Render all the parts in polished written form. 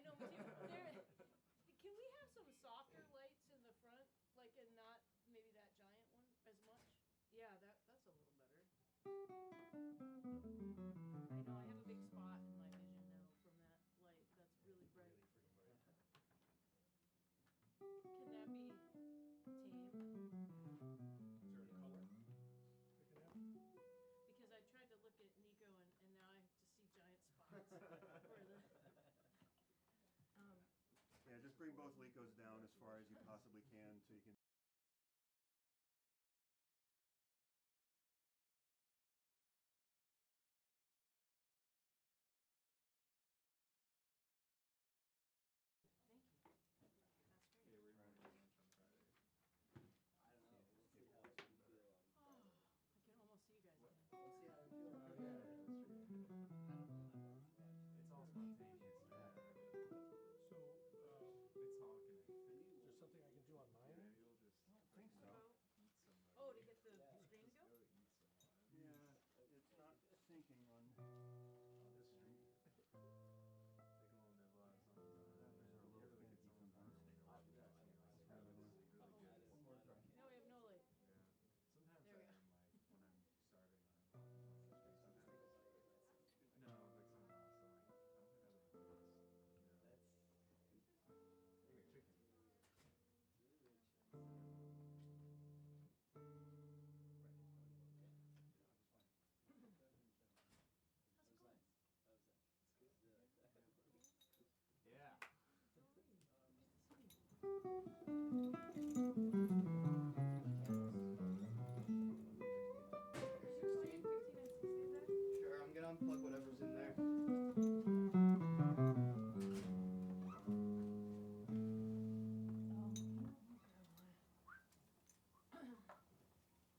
know, but can we have some softer lights in the front, like, and not maybe that giant one as much? Yeah, that's a little better. I know, I have a big spot in my vision now from that light. That's really bright. Really freaking bright. Can that be tame? Is there a color picking up? Because I tried to look at Nico and now I just see giant spots. Where the, Yeah, just bring both Licos down as far as you possibly can so you can. thank you. That's great. Yeah, we're running lunch on Friday. I don't know. We'll see how we feel on Oh, I can almost see you guys again. We'll see how we feel on Oh, Friday. yeah, that's true. I don't know my bones much. It's all spontaneous, man. So, It's talking. is there something I can do on mine? Maybe you'll just I don't think so. About- eat some. Oh, to get the Yeah. screen to go? Go eat some Yeah, it's not syncing on. on the street. Take a little nibble out sometimes. Those are a little Really good finicky sometimes. sometimes. Really good. No, we have no light. Yeah. Sometimes There we I go. am like when I'm starving when I'm walking on the street. Sometimes. No, like someone else. I'm like, I don't think I have enough place. You know. That's Like chicken. How's it going? Yeah. Sure, I'm gonna unplug whatever's in there.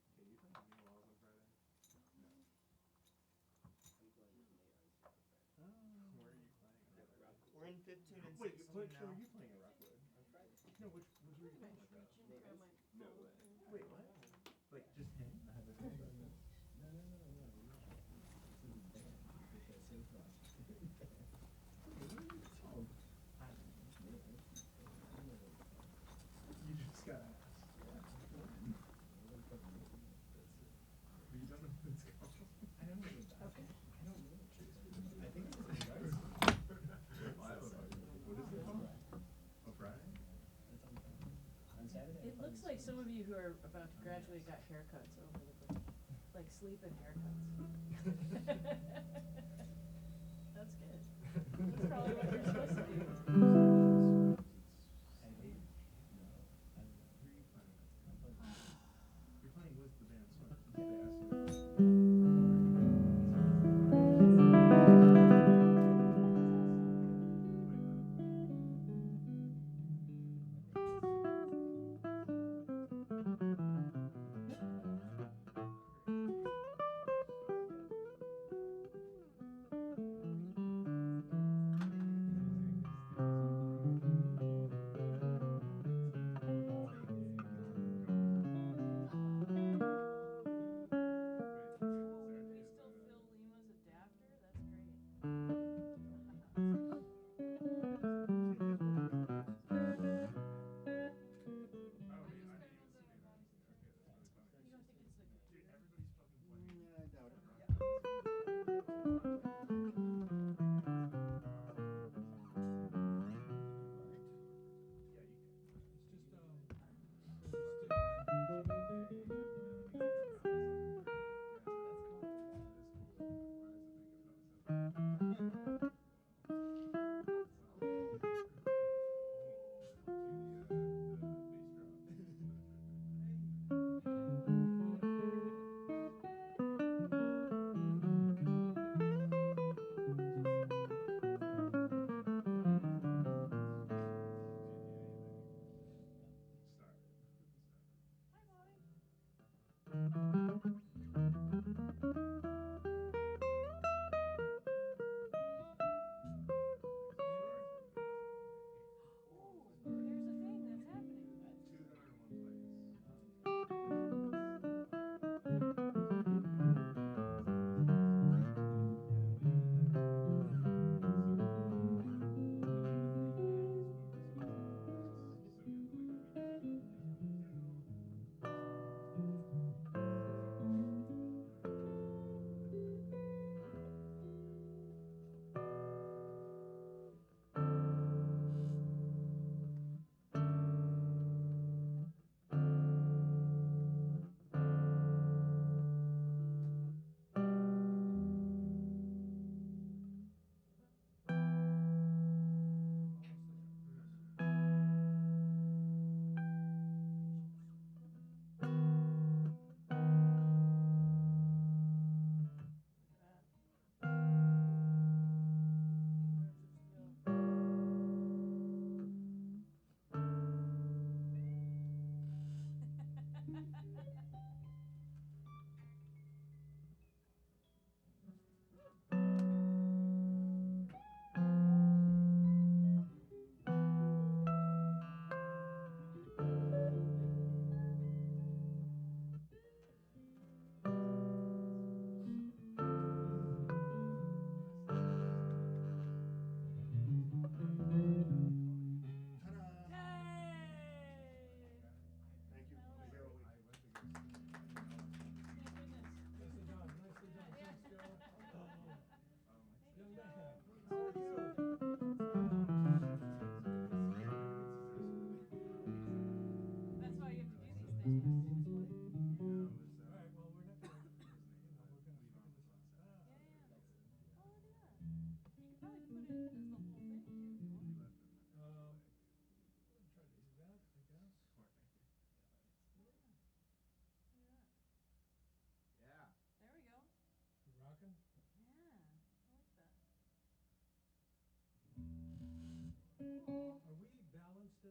Okay, you playing any walls on Friday? No. Where are you playing? We're in 15 and Wait, 16 which now. show are you playing at Rockwood? On Friday. No, which were you Can I playing with though? reach in, grab my No phone? way. Wait, what? Like just him? You just gotta ask. But you don't know who it's called. I don't know. Okay. I don't know. I think it's I don't know. What is it called? Oh, Friday? On Saturday. It looks like some of you who are about to graduate got haircuts over the break. Like sleep-in haircuts. That's good. That's probably what you're supposed to do. I hate it. Who are you playing with? You're playing with the band, so they asked you.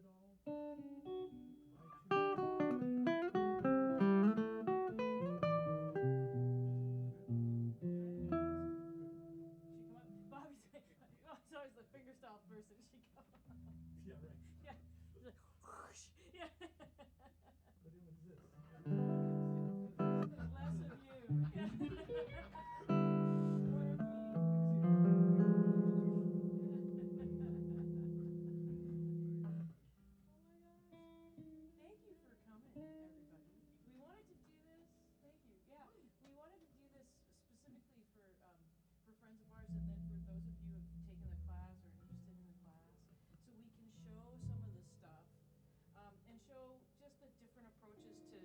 it all? My She come up. Bobby's always the fingerstyle person. She come up. Yeah, right. Yeah. She's like, whoosh. Yeah. What is this? Less of you. Yeah. More of me. Oh my gosh. Thank you for coming, everybody. We wanted to do this. Thank you. Yeah, we wanted to do this specifically for friends of ours, and then for those of you who have taken the class or interested in the class, so we can show some of the stuff and show just the different approaches to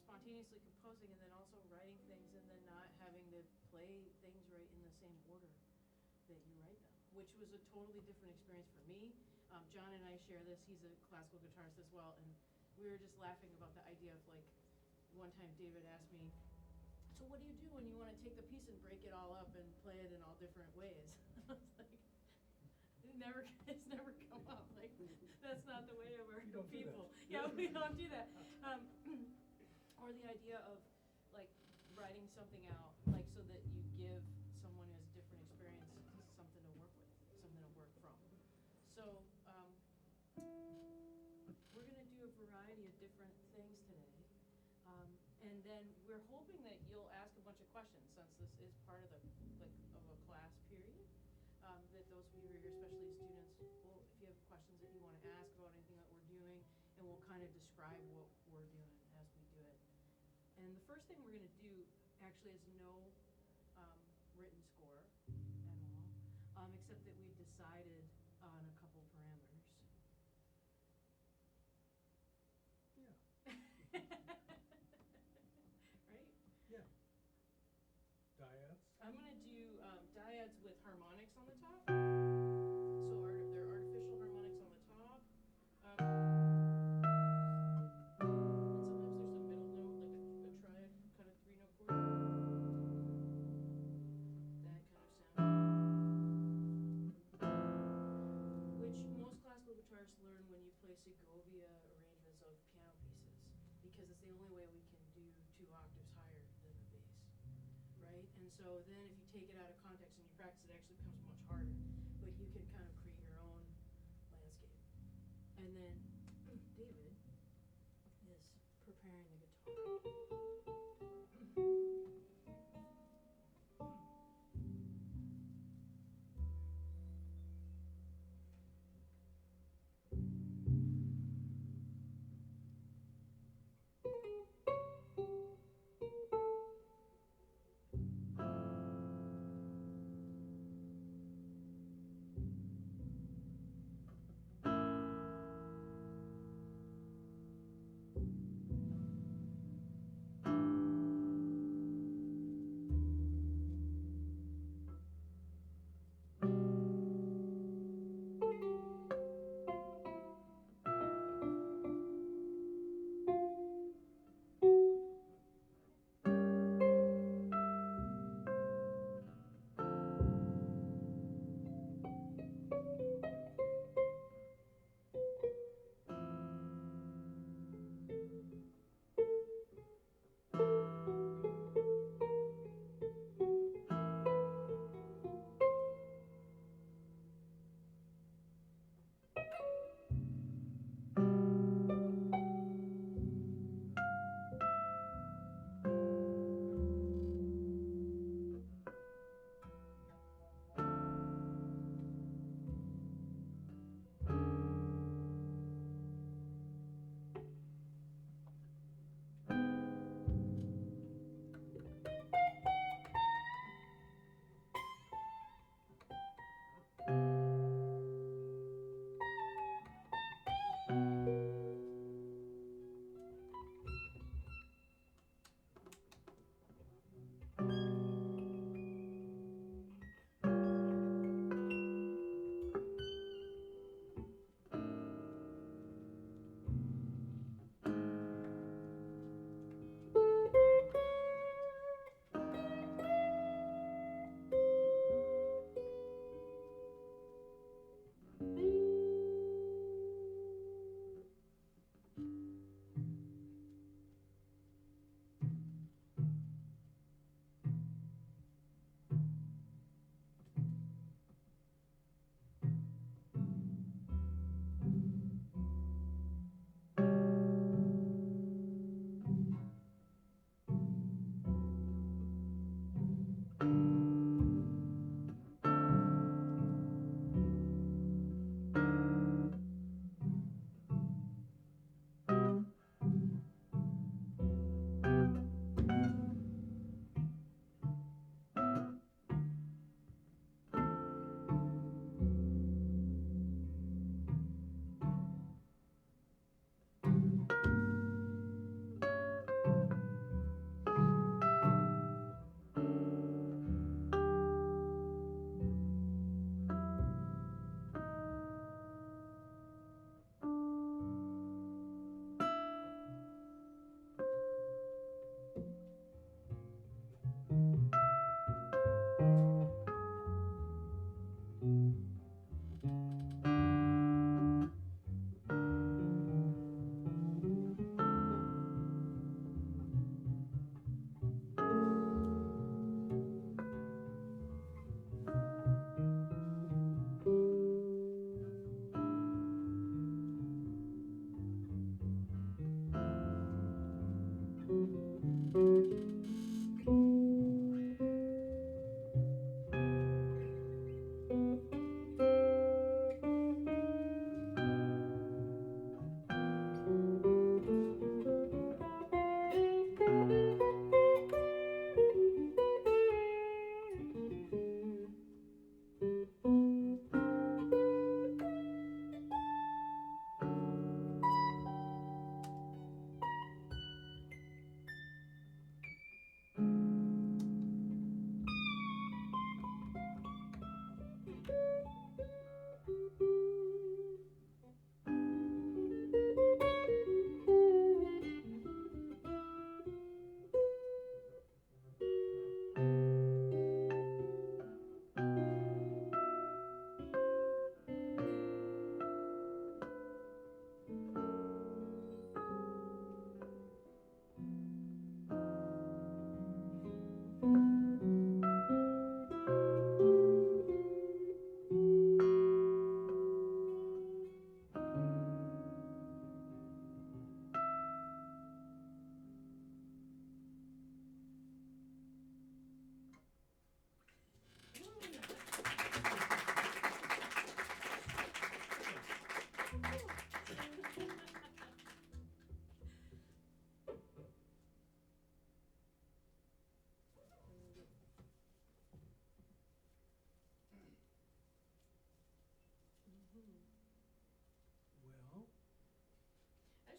spontaneously composing, and then also writing things, and then not having to play things right in the same order that you write them, which was a totally different experience for me. John and I share this. He's a classical guitarist as well, and we were just laughing about the idea of, like, one time David asked me, so what do you do when you want to take the piece and break it all up and play it in all different ways? I was like, it's never come up. Like, that's not the way of our people. Yeah, we don't do that. Or the idea of, like, writing something out, like, so that you give someone who has a different experience something to work with, something to work from. So we're going to do a variety of different things today. And then we're hoping that you'll ask a bunch of questions, since this is part of a class period. That those of you who are here, especially students, will, if you have questions that you want to ask about anything that we're doing, and we'll kind of describe what we're doing as we do it. And the first thing we're going to do actually is no written score at all, except that we've decided on a couple parameters. Yeah. Right? Yeah. Dyads? I'm going to do dyads with harmonics on the top. So there are artificial harmonics on the top. And sometimes there's a middle note, like a triad kind of 3-note chord. That kind of sound. Which most classical guitarists learn when you play Segovia arrangements of piano pieces, because it's the only way we can do 2 octaves higher than the bass. Right? And so then if you take it out of context and you practice, it actually becomes much harder. But you can kind of create your own landscape. And then David is preparing the guitar.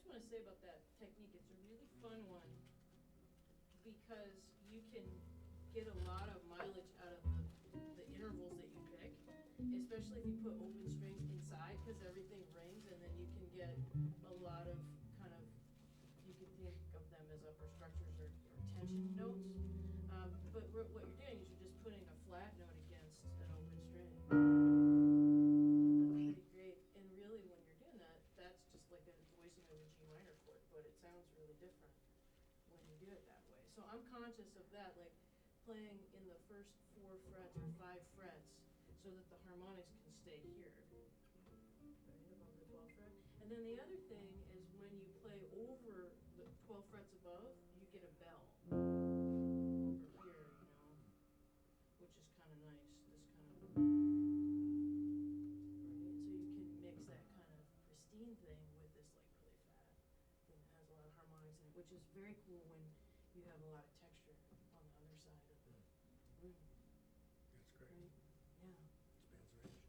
want to say about that technique, it's a really fun one because you can get a lot of mileage out of the intervals that you pick, especially if you put open strings inside because everything rings, and then you can get a lot of kind of, you can think of them as upper structures or tension notes. But what you're doing is you're just putting a flat note against an open string. That's pretty great. And really, when you're doing that, that's just like a voicing of a G minor chord, but it sounds really different when you do it that way. So I'm conscious of that, like playing in the first 4 frets or 5 frets so that the harmonics can stay here, right, above the 12th fret. And then the other thing is when you play over the 12 frets above, you get a bell over here, you know, which is kind of nice. This kind of, right? So you can mix that kind of pristine thing with this like really fat thing that has a lot of harmonics in it, which is very cool when you have a lot of texture on the other side of the room. That's great. Right? Yeah. Expands the range.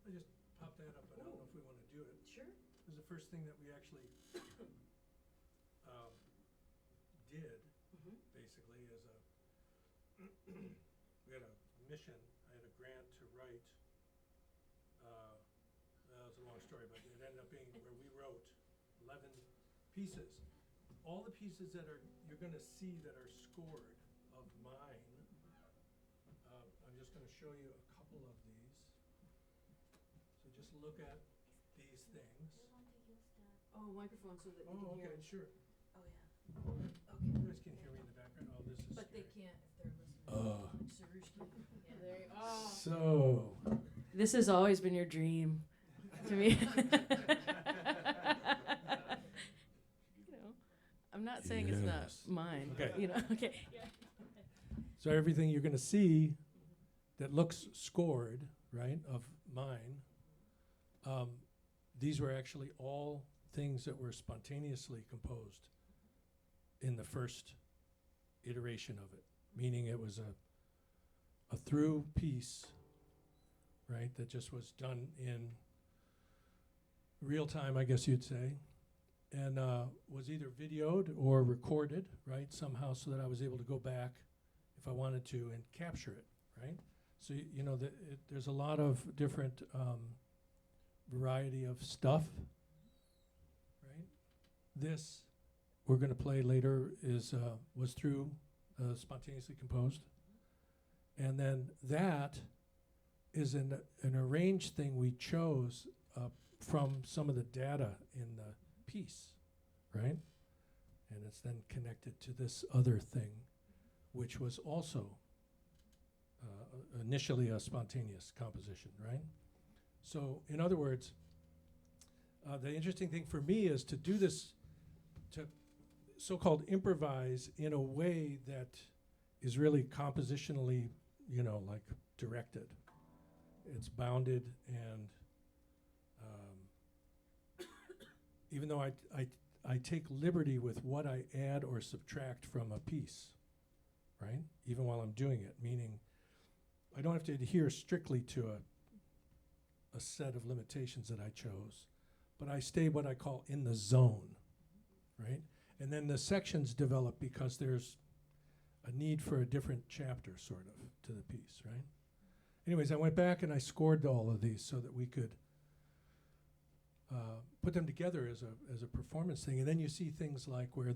I just popped that up, but I don't know if we want to do it. Sure. It was the first thing that we actually did, Mm-hmm. basically, as a we had a mission. I had a grant to write. That was a long story, but it ended up being where we wrote 11 pieces. All the pieces that you're going to see that are scored of mine. I'm just going to show you a couple of these. So just look at these things. Oh, microphone so that you Oh, can hear. okay, sure. Oh, yeah. You guys can hear me in the background. Oh, this is But they scary. can't if they're listening. Like Sarushki. Yeah, there you oh. So, This has always been your dream to me. You know, I'm not saying it's not Yes. mine. Okay. You know, okay. Yeah. so everything you're going to see that looks scored, right, of mine, these were actually all things that were spontaneously composed in the first iteration of it, meaning it was a through piece, right, that just was done in real time, I guess you'd say, and was either videoed or recorded, right, somehow, so that I was able to go back if I wanted to and capture it, right? So you know, there's a lot of different variety of stuff, right? This we're going to play later was through spontaneously composed, and then that is an arranged thing we chose from some of the data in the piece, right? And it's then connected to this other thing, which was also initially a spontaneous composition, right? So, in other words, the interesting thing for me is to do this, to so-called improvise in a way that is really compositionally, you know, like directed. It's bounded, and even though I take liberty with what I add or subtract from a piece, right? Even while I'm doing it, meaning I don't have to adhere strictly to a set of limitations that I chose, but I stay what I call in the zone, right? And then the sections develop because there's a need for a different chapter, sort of, to the piece, right? Anyways, I went back and I scored all of these so that we could put them together as a performance thing. And then you see things like where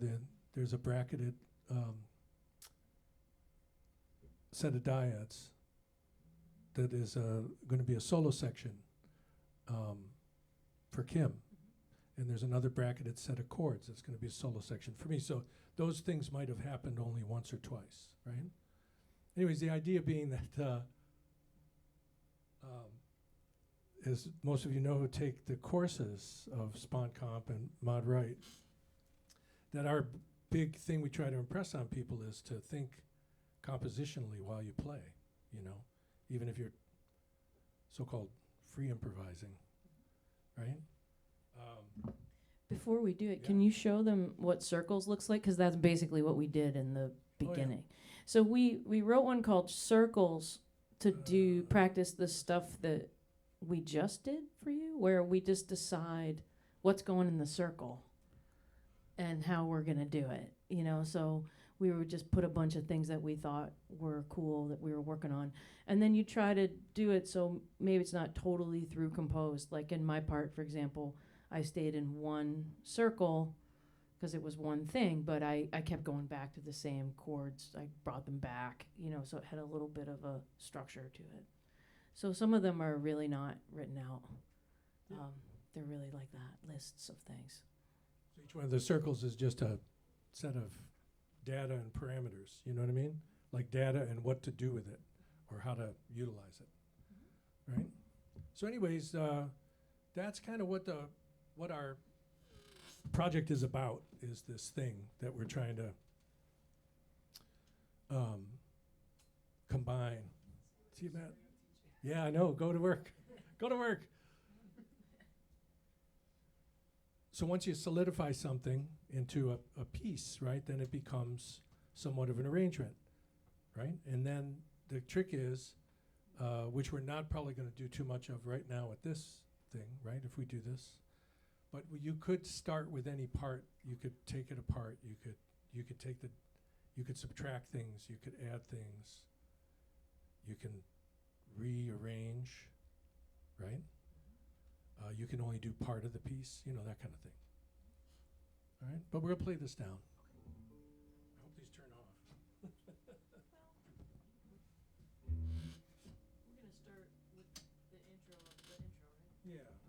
there's a bracketed set of dyads that is going to be a solo section for Kim. And there's another bracketed set of chords that's going to be a solo section for me. So those things might have happened only once or twice, right? Anyways, the idea being that, as most of you know who take the courses of Spon Comp and Mod Right, that our big thing we try to impress on people is to think compositionally while you play, you know, even if you're so-called free improvising, right? Before we do it, Yeah. can you show them what circles looks like? Because that's basically what we did in the yeah. beginning. So we wrote one called Circles to do practice the stuff that we just did for you, where we just decide what's going in the circle. and how we're gonna do it, you know, so we would just put a bunch of things that we thought were cool that we were working on. And then you try to do it so maybe it's not totally through composed. Like in my part, for example, I stayed in one circle because it was one thing, but I kept going back to the same chords. I brought them back, you know, so it had a little bit of a structure to it. So some of them are really not written out. They're really like that, lists of things. So each one of the circles is just a set of data and parameters, you know what I mean? Like data and what to do with it, or how to utilize it, right? So anyways, that's kind of what our project is about, is this thing that we're trying to combine. See, Matt? Yeah, I know, go to work. Go to work. So once you solidify something into a piece, right, then it becomes somewhat of an arrangement, right? And then the trick is, which we're not probably going to do too much of right now with this thing, right, if we do this, but you could start with any part. You could take it apart. You could subtract things. You could add things. You can rearrange, right? You can only do part of the piece, you know, that kind of thing. All right, but we're gonna play this down. I hope these turn off. We're gonna start with the intro of the intro, right? Yeah.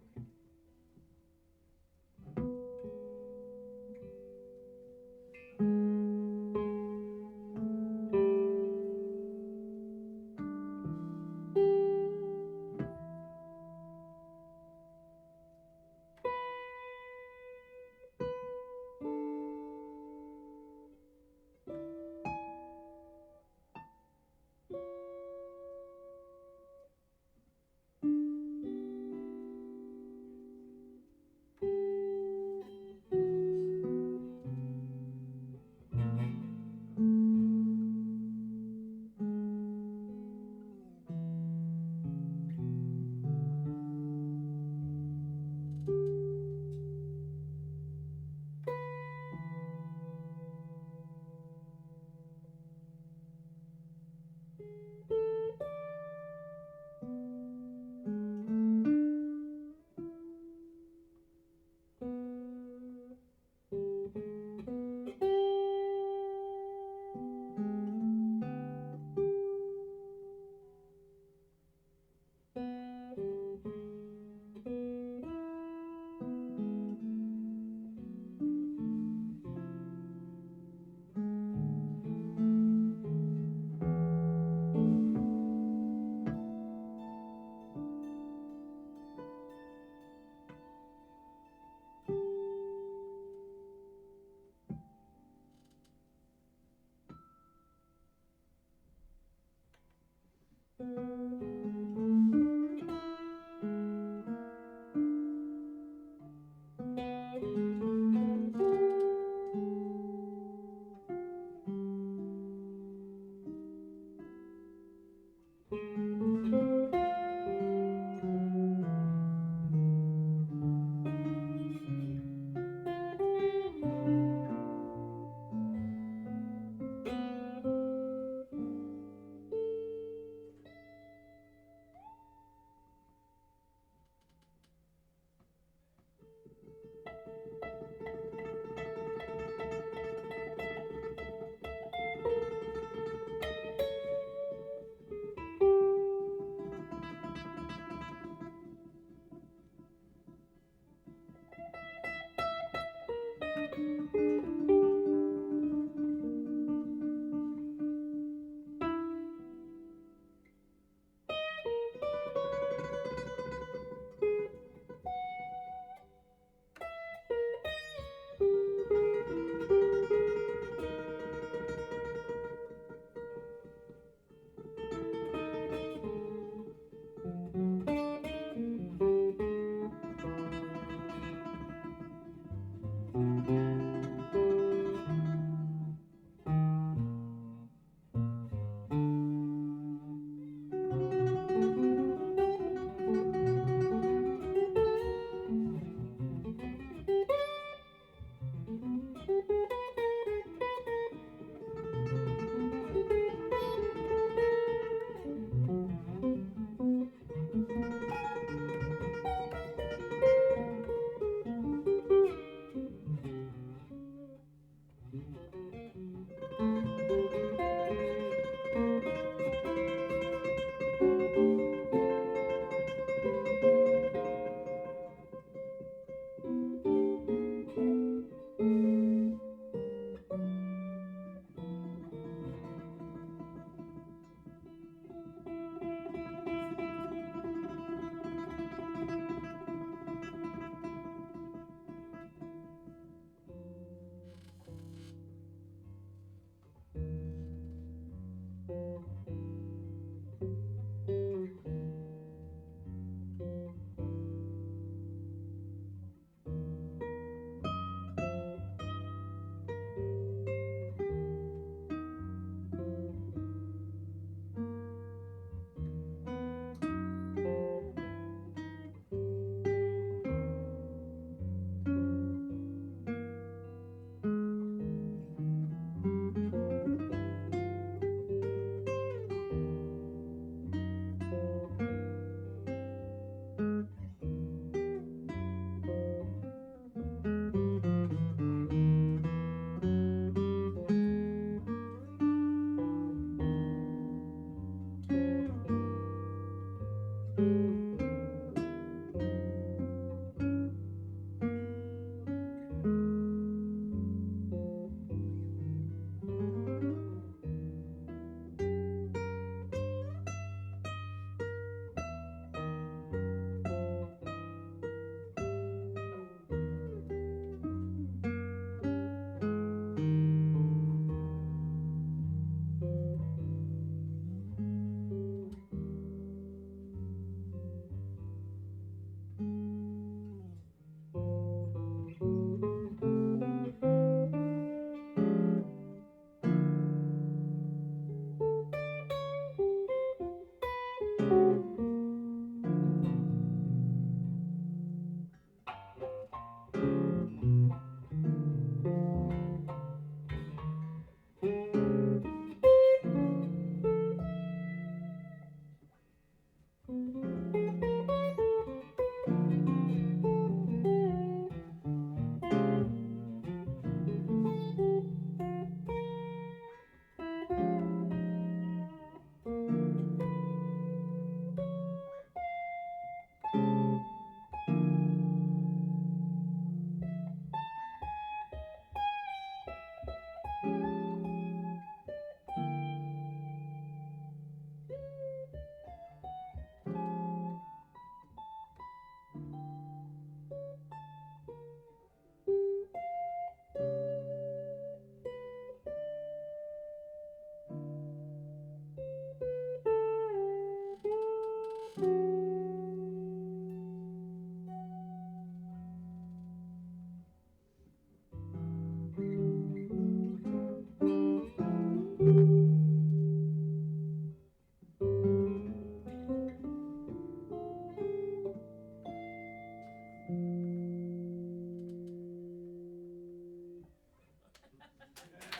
That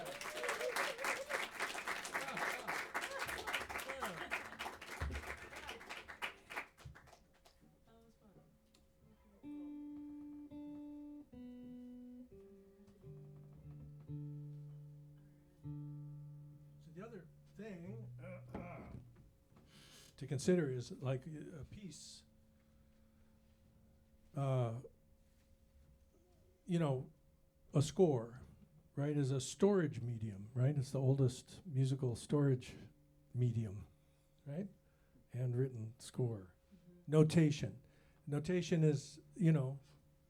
was fun. Okay, cool. So the other thing to consider is like a piece, you know, a score, right, is a storage medium, right? It's the oldest musical storage medium, right? Handwritten score. Notation. Notation is, you know,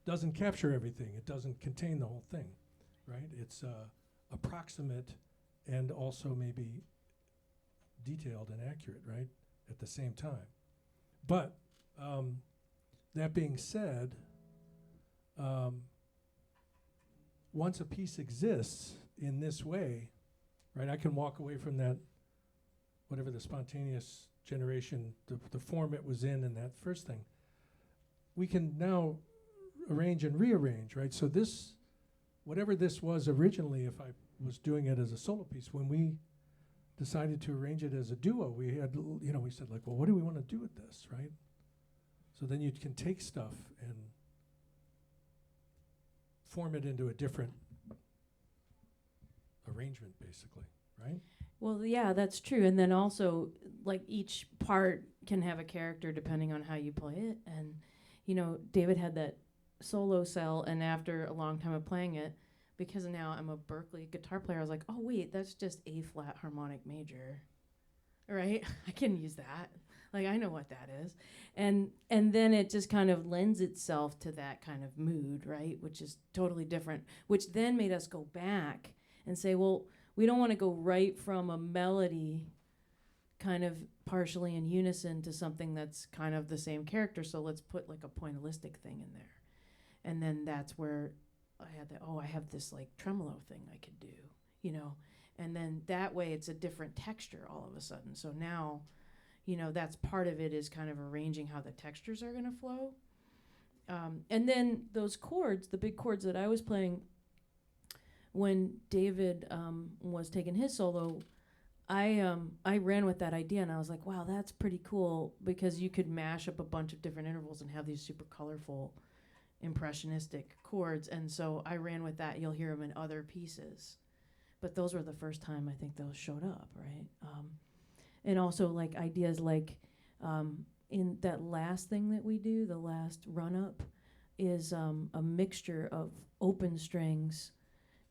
doesn't capture everything. It doesn't contain the whole thing, right? It's approximate and also maybe detailed and accurate, right, at the same time. But that being said, once a piece exists in this way, right, I can walk away from that, whatever the spontaneous generation, the form it was in that first thing. We can now arrange and rearrange, right? So this, whatever this was originally, if I was doing it as a solo piece, when we decided to arrange it as a duo, we had, you know, we said like, well, what do we want to do with this, right? So then you can take stuff and form it into a different arrangement, basically, right? Well, yeah, that's true. And then also, like, each part can have a character depending on how you play it. And, you know, David had that solo cell, and after a long time of playing it, because now I'm a Berklee guitar player, I was like, oh, wait, that's just A flat harmonic major, right? I can use that. Like, I know what that is. And then it just kind of lends itself to that kind of mood, right? Which is totally different, which then made us go back and say, well, we don't want to go right from a melody kind of partially in unison to something that's kind of the same character, so let's put like a pointillistic thing in there. And then that's where I had I have this like tremolo thing I could do, you know, and then that way it's a different texture all of a sudden. So now, you know, that's part of it, is kind of arranging how the textures are going to flow. And then those chords, the big chords that I was playing when David was taking his solo, I ran with that idea, and I was like, wow, that's pretty cool, because you could mash up a bunch of different intervals and have these super colorful impressionistic chords. And so I ran with that. You'll hear them in other pieces, but those were the first time I think those showed up, right? And also like ideas like in that last thing that we do, the last run up, is a mixture of open strings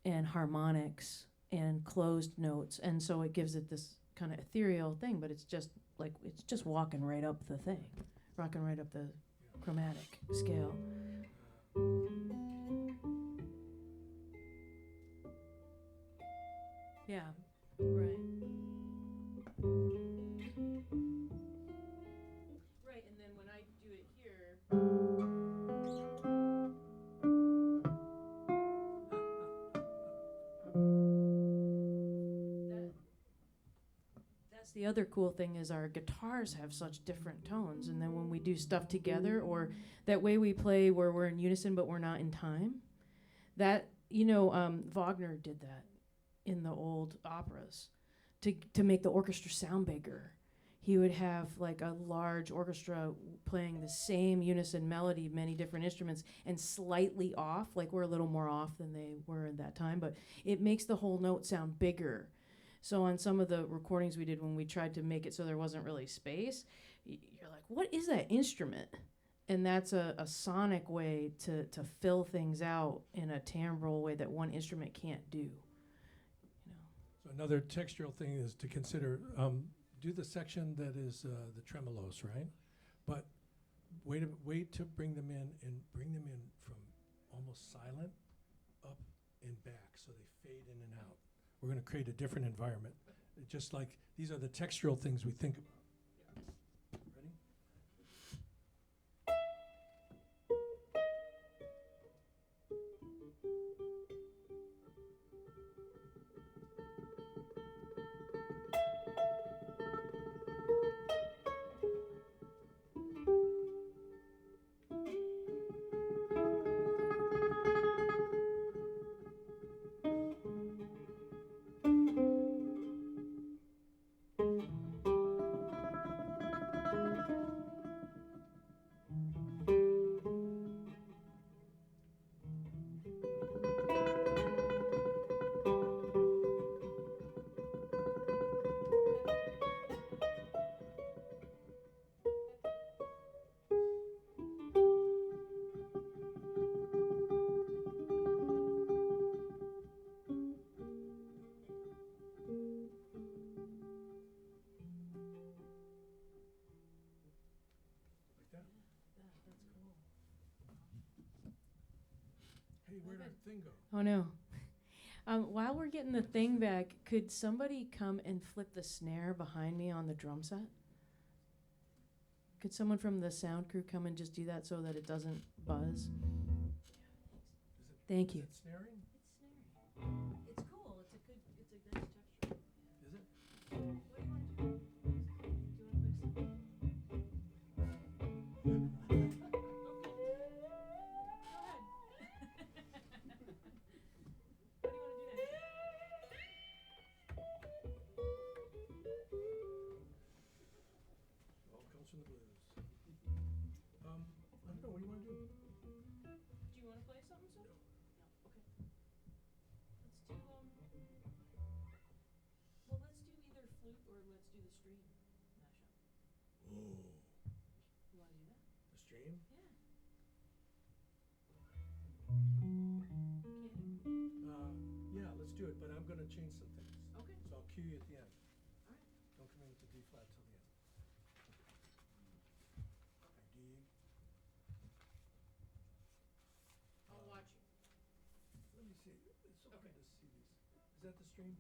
and harmonics and closed notes, and so it gives it this kind of ethereal thing, but it's just like, it's just walking right up the thing, rocking right up the chromatic scale. Yeah, right. Right, and then when I do it here, that's the other cool thing, is our guitars have such different tones, and then when we do stuff together, or that way we play where we're in unison but we're not in time, that, you know, Wagner did that in the old operas to make the orchestra sound bigger. He would have like a large orchestra playing the same unison melody, many different instruments, and slightly off, like we're a little more off than they were at that time, but it makes the whole note sound bigger. So on some of the recordings we did, when we tried to make it so there wasn't really space, you're like, what is that instrument? And that's a sonic way to fill things out in a timbral way that one instrument can't do. You know. So another textural thing is to consider, do the section that is the tremolos, right? But wait to bring them in, and bring them in from almost silent up and back, so they fade in and out. We're going to create a different environment. Just like these are the textural things we think about. Ready? Hey, where'd our thing go? Oh no. While we're getting the thing back, could somebody come and flip the snare behind me on the drum set? Could someone from the sound crew come and just do that so that it doesn't buzz? Is Thank you. it snaring? It's snaring. It's cool. It's a nice texture. Is it? What do you want to do? Do you want to play some? All comes from the blues. I don't know, what do you want to do? Do you want to play something, sir? No. No. Okay. Let's do well, let's do either flute or let's do the string mashup. Whoa. You want to do that? The stream? Yeah. Yeah, let's do it, but I'm gonna change some things. Okay. So I'll cue you at the end. All right. Don't come in with the D flat till the end. D. I'll watch you. Let me see, it's so hard Okay. to see these. Is that the stream?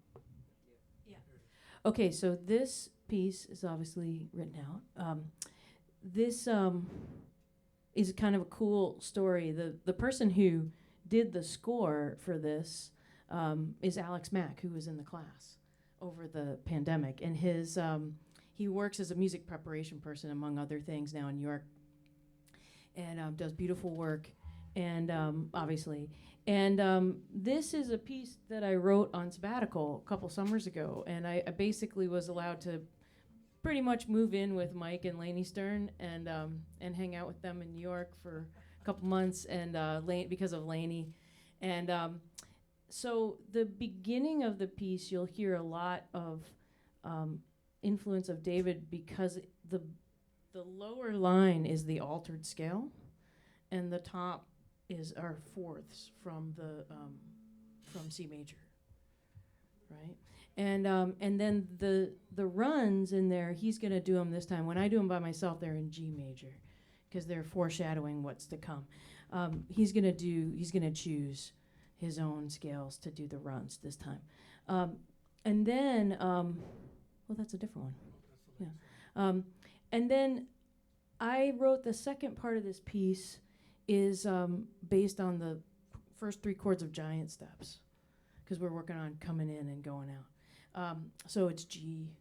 Yeah. There it is. Okay, so this piece is obviously written out. This is kind of a cool story. The person who did the score for this is Alex Mack, who was in the class over the pandemic, and he works as a music preparation person, among other things, now in New York, and does beautiful work, and obviously. And this is a piece that I wrote on sabbatical a couple summers ago, and I basically was allowed to pretty much move in with Mike and Lainey Stern and hang out with them in New York for a couple months, and because of Lainey. And so the beginning of the piece, you'll hear a lot of influence of David, because the lower line is the altered scale, and the top is our fourths from C major, right? And then the runs in there, he's gonna do them this time. When I do them by myself, they're in G major, because they're foreshadowing what's to come. He's gonna choose his own scales to do the runs this time. And then, well, that's a different one. That's the Yeah. next And then I wrote the second part of this piece is based on the first three chords of Giant Steps, because we're working on coming in and going out. So it's G,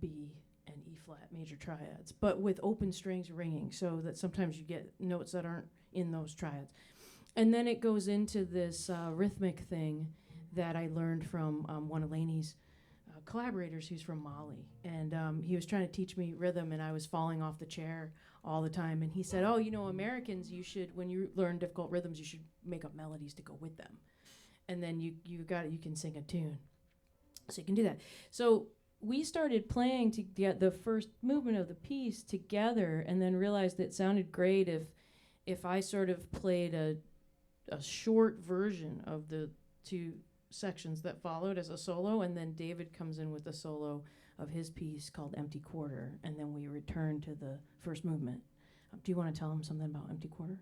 B, and E flat major triads, but with open strings ringing, so that sometimes you get notes that aren't in those triads. And then it goes into this rhythmic thing that I learned from one of Lainey's collaborators who's from Mali. And he was trying to teach me rhythm, and I was falling off the chair all the time. And he said, oh, Americans, you should, when you learn difficult rhythms, you should make up melodies to go with them. And then you can sing a tune. So you can do that. So we started playing to get the first movement of the piece together, and then realized it sounded great if I sort of played a short version of the two sections that followed as a solo, and then David comes in with a solo of his piece called Empty Quarter, and then we return to the first movement. Do you want to tell him something about Empty Quarter?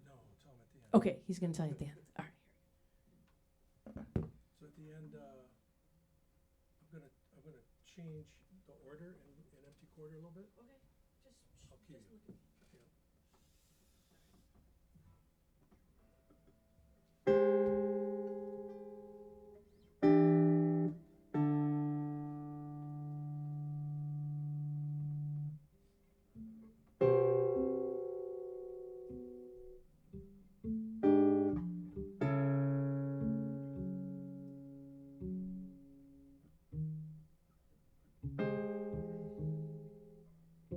No, I'll tell him at the end. Okay, he's going to tell you at the end. All right. So at the end, I'm gonna change the order in empty quarter a little bit. Okay, I'll cue you. look at me. Yeah.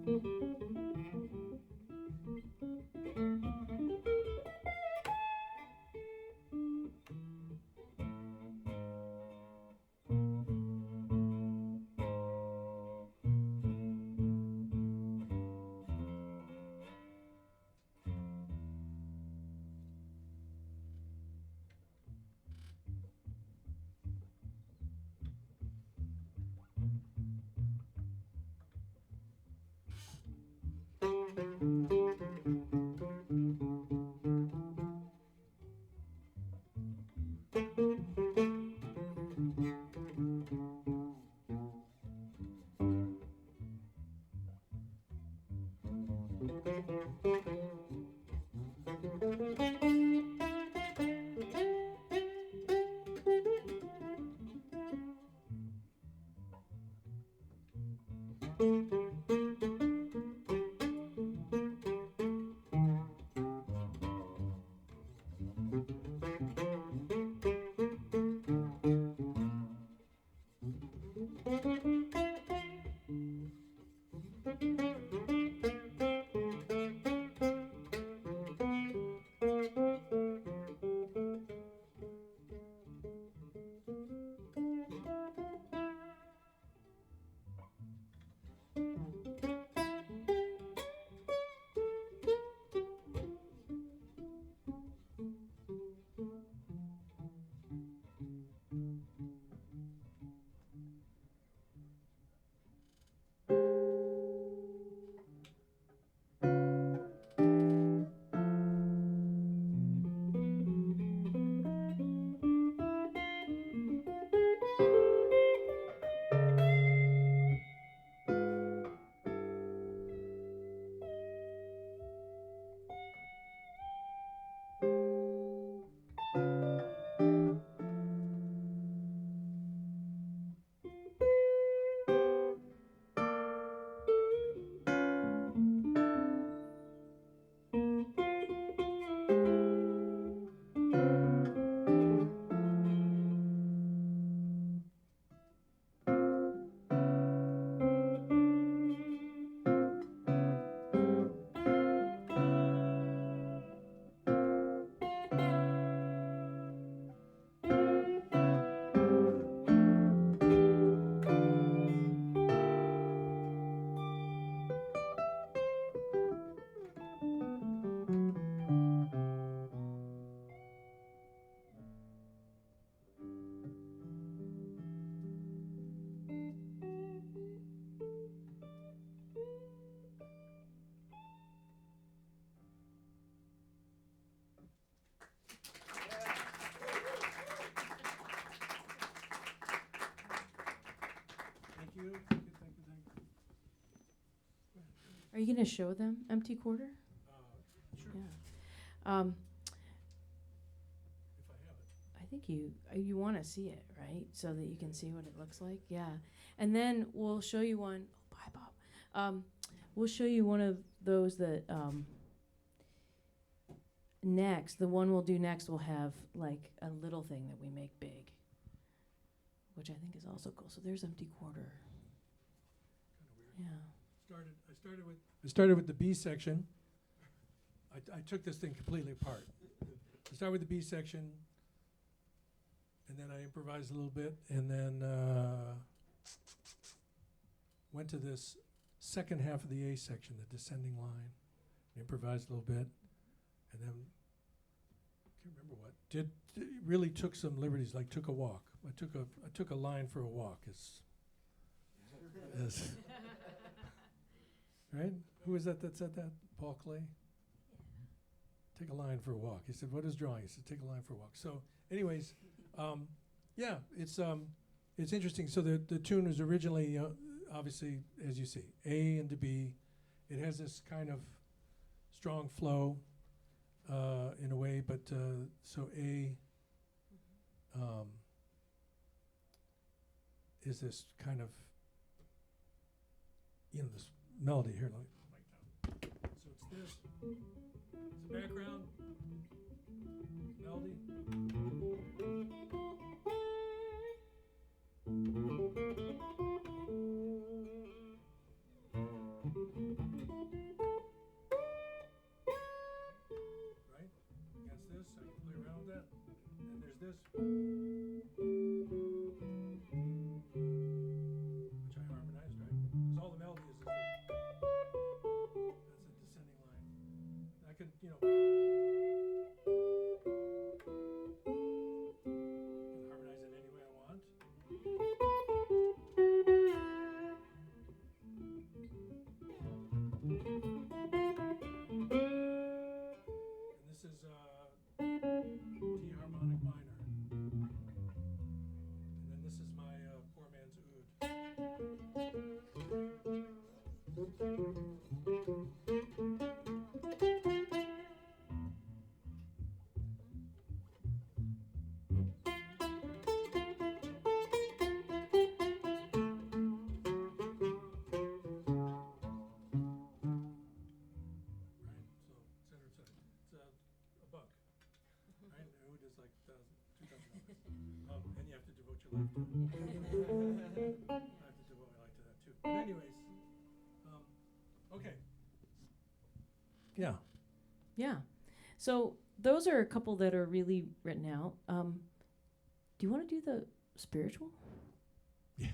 Thank you, thank you, thank you, thank you. Are you gonna show them Empty Quarter? Sure, Yeah. if I have it. I think you want to see it, right? So that you can see what it looks like. Yeah. And then we'll show you one. Oh, bye, Bob. We'll show you one of those that next. The one we'll do next will have like a little thing that we make big, which I think is also cool. So there's Empty Quarter. Kind of weird. Yeah. I started with the B section. I took this thing completely apart. I started with the B section, and then I improvised a little bit, and then went to this second half of the A section, the descending line, improvised a little bit, and then I can't remember what. Really took some liberties, like took a walk. I took a line for a walk. As right? Who was that said that? Paul Clay? Take a line for a walk. He said, what is drawing? He said, take a line for a walk. So anyways, yeah, it's interesting. So the tune was originally, obviously, as you see, A into B. It has this kind of strong flow in a way, but so A is this kind of, this melody here. Let me put the mic down. So it's this. It's the background melody. I have to do what I like to that too. But anyways, okay. Yeah. Yeah. So those are a couple that are really written out. Do you want to do the spiritual? Yeah.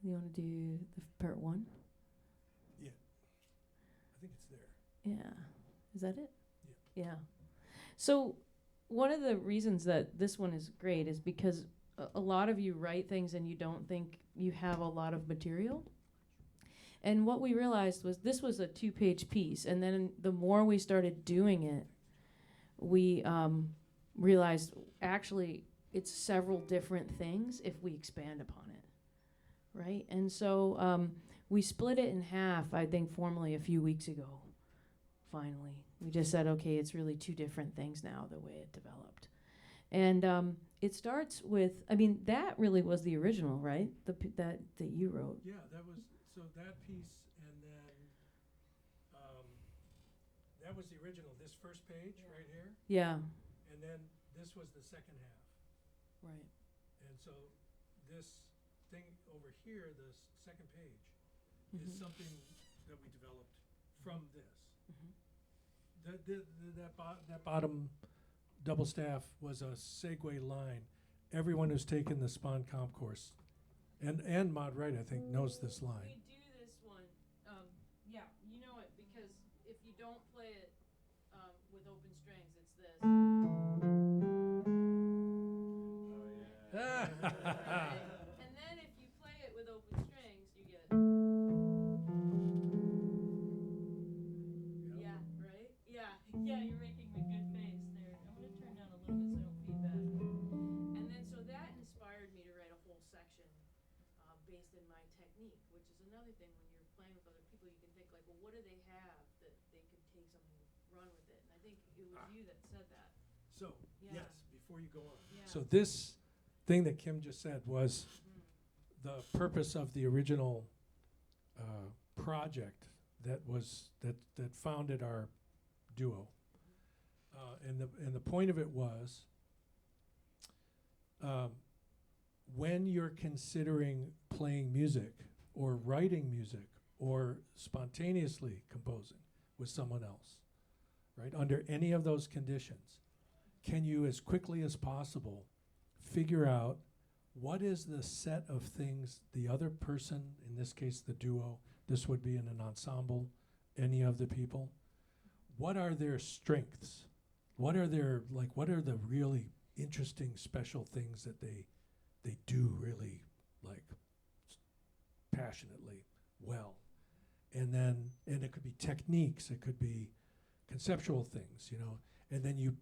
You want to do the part 1? Yeah. I think it's there. Yeah. Is that it? Yeah. Yeah. So one of the reasons that this one is great is because a lot of you write things and you don't think you have a lot of material. And what we realized was this was a 2-page piece. And then the more we started doing it, we realized actually it's several different things if we expand upon it. Right? And so we split it in half, I think, formally a few weeks ago. Finally, we just said, okay, it's really 2 different things now, the way it developed. And it starts with, I mean, that really was the original, right? That you wrote. Yeah, that was, so that piece, and then, that was the original, this first page right here, Yeah. and then this was the second half. Right. And so this thing over here, the second page, Mhm. is something that we developed from this. Mhm. That bottom double staff was a segue line. Everyone who's taken the Spawn Comp course, and Maud Wright, I think, knows this line. We do this one. Yeah, you know it because if you don't play it with open strings, it's this. Right? And then if you play it with open strings, you get. Yeah, right? Yeah, you're making a good face there. I'm going to turn down a little bit so I don't feedback. And then so that inspired me to write a whole section based in my technique, which is another thing when you're playing with other people, you can think like, well, what do they have that they could take something and run with it? And I think it was you that said that. So, Yeah. yes, before you go on. Yeah. So this thing that Kim just said was the purpose of the original project that founded our duo. And the point of it was, when you're considering playing music or writing music or spontaneously composing with someone else, right, under any of those conditions, can you, as quickly as possible, figure out what is the set of things the other person, in this case the duo, this would be in an ensemble, any of the people, what are their strengths? What are the really interesting, special things that they do really passionately well? And it could be techniques, it could be conceptual things, and then you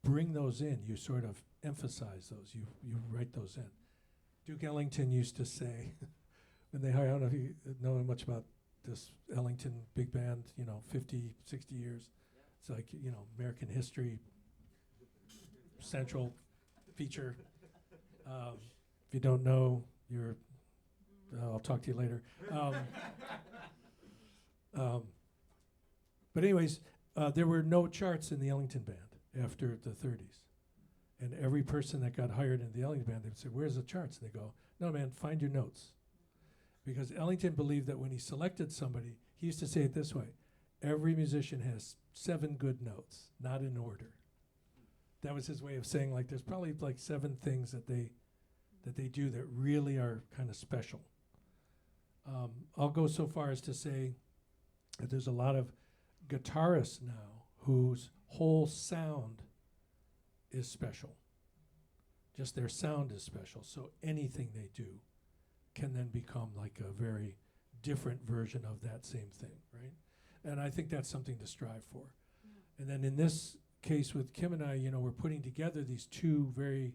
bring those in, you sort of emphasize those, you write those in. Duke Ellington used to say, when they hired, I don't know if you know much about this Ellington big band, 50, 60 years. It's like, American history, central feature. If you don't know, I'll talk to you later. But anyways, there were no charts in the Ellington band after the 30s. And every person that got hired in the Ellington band, they would say, where's the charts? And they go, no, man, find your notes. Because Ellington believed that when he selected somebody, he used to say it this way, every musician has 7 good notes, not in order. That was his way of saying, there's probably 7 things that they do that really are kind of special. I'll go so far as to say that there's a lot of guitarists now whose whole sound is special. Just their sound is special. So anything they do can then become a very different version of that same thing, right? And I think that's something to strive for. And then in this case with Kim and I, we're putting together these 2 very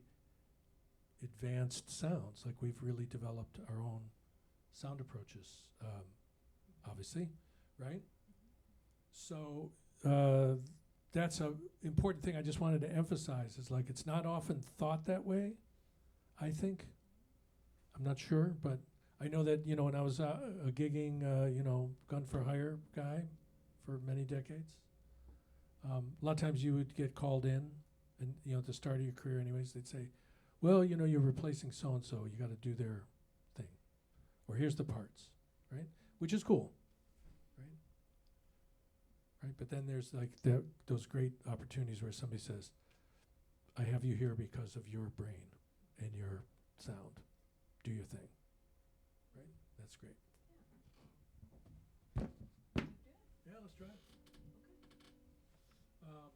advanced sounds. We've really developed our own sound approaches, obviously, right? So that's an important thing I just wanted to emphasize is it's not often thought that way, I think. I'm not sure, but I know that, when I was a gigging, gun for hire guy for many decades, a lot of times you would get called in and, you know, at the start of your career anyways, they'd say, well, you know, you're replacing so-and-so, you gotta do their thing. Or here's the parts, right? Which is cool, right? Right, but then there's like those great opportunities where somebody says, I have you here because of your brain and your sound. Do your thing, right? That's great. Yeah, let's try it. Start the top.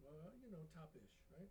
Well, you know, top-ish, right?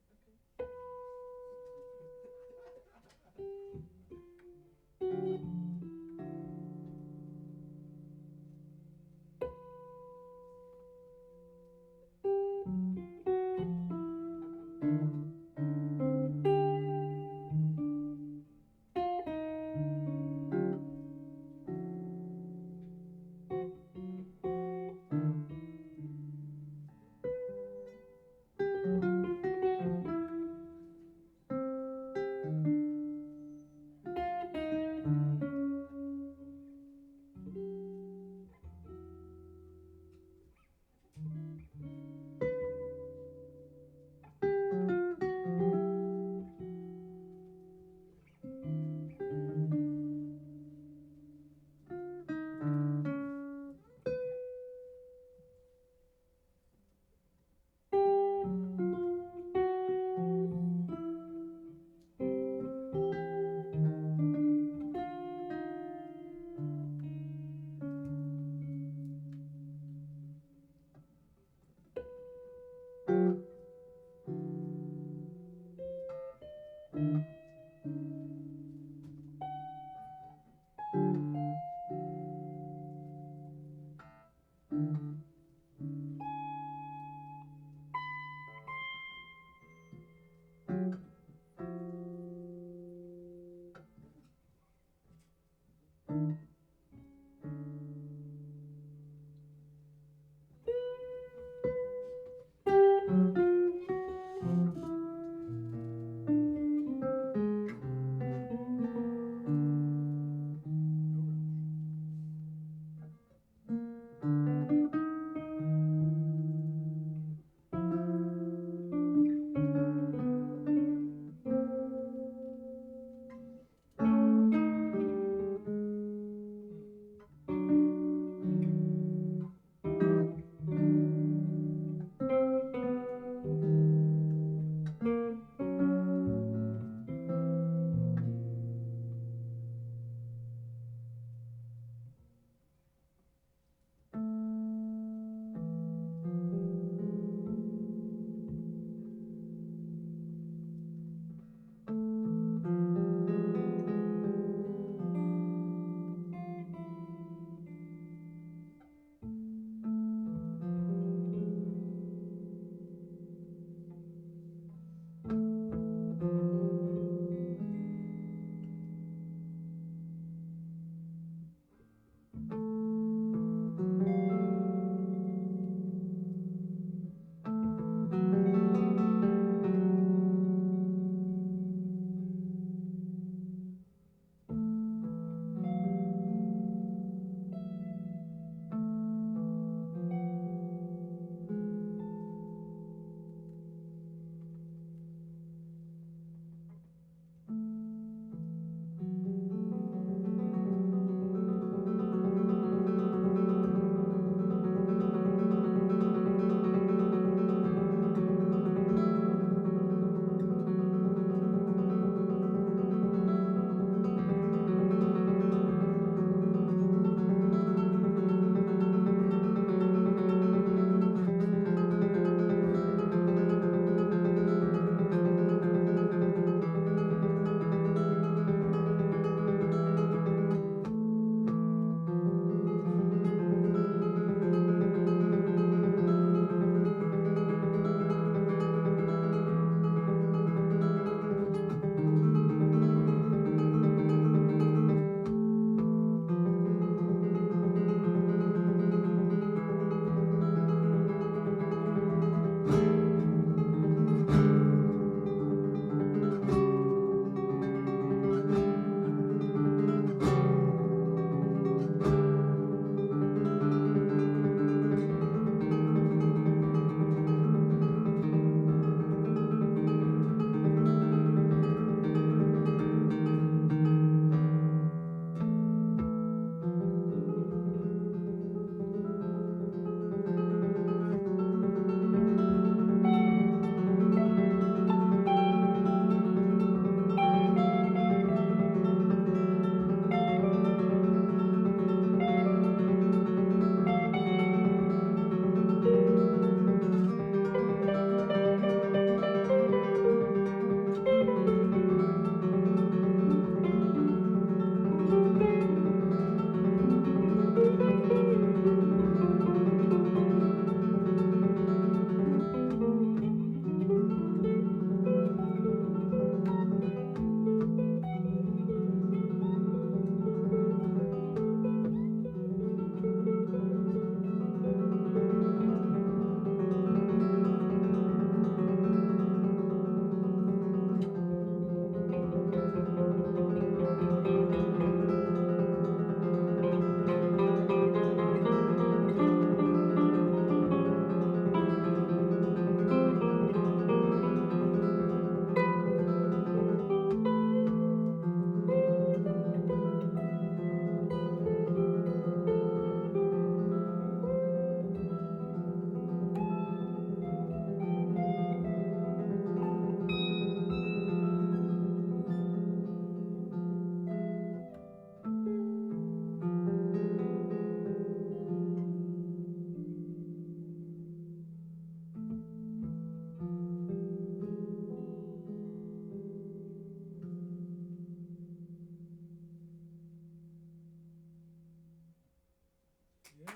Yeah.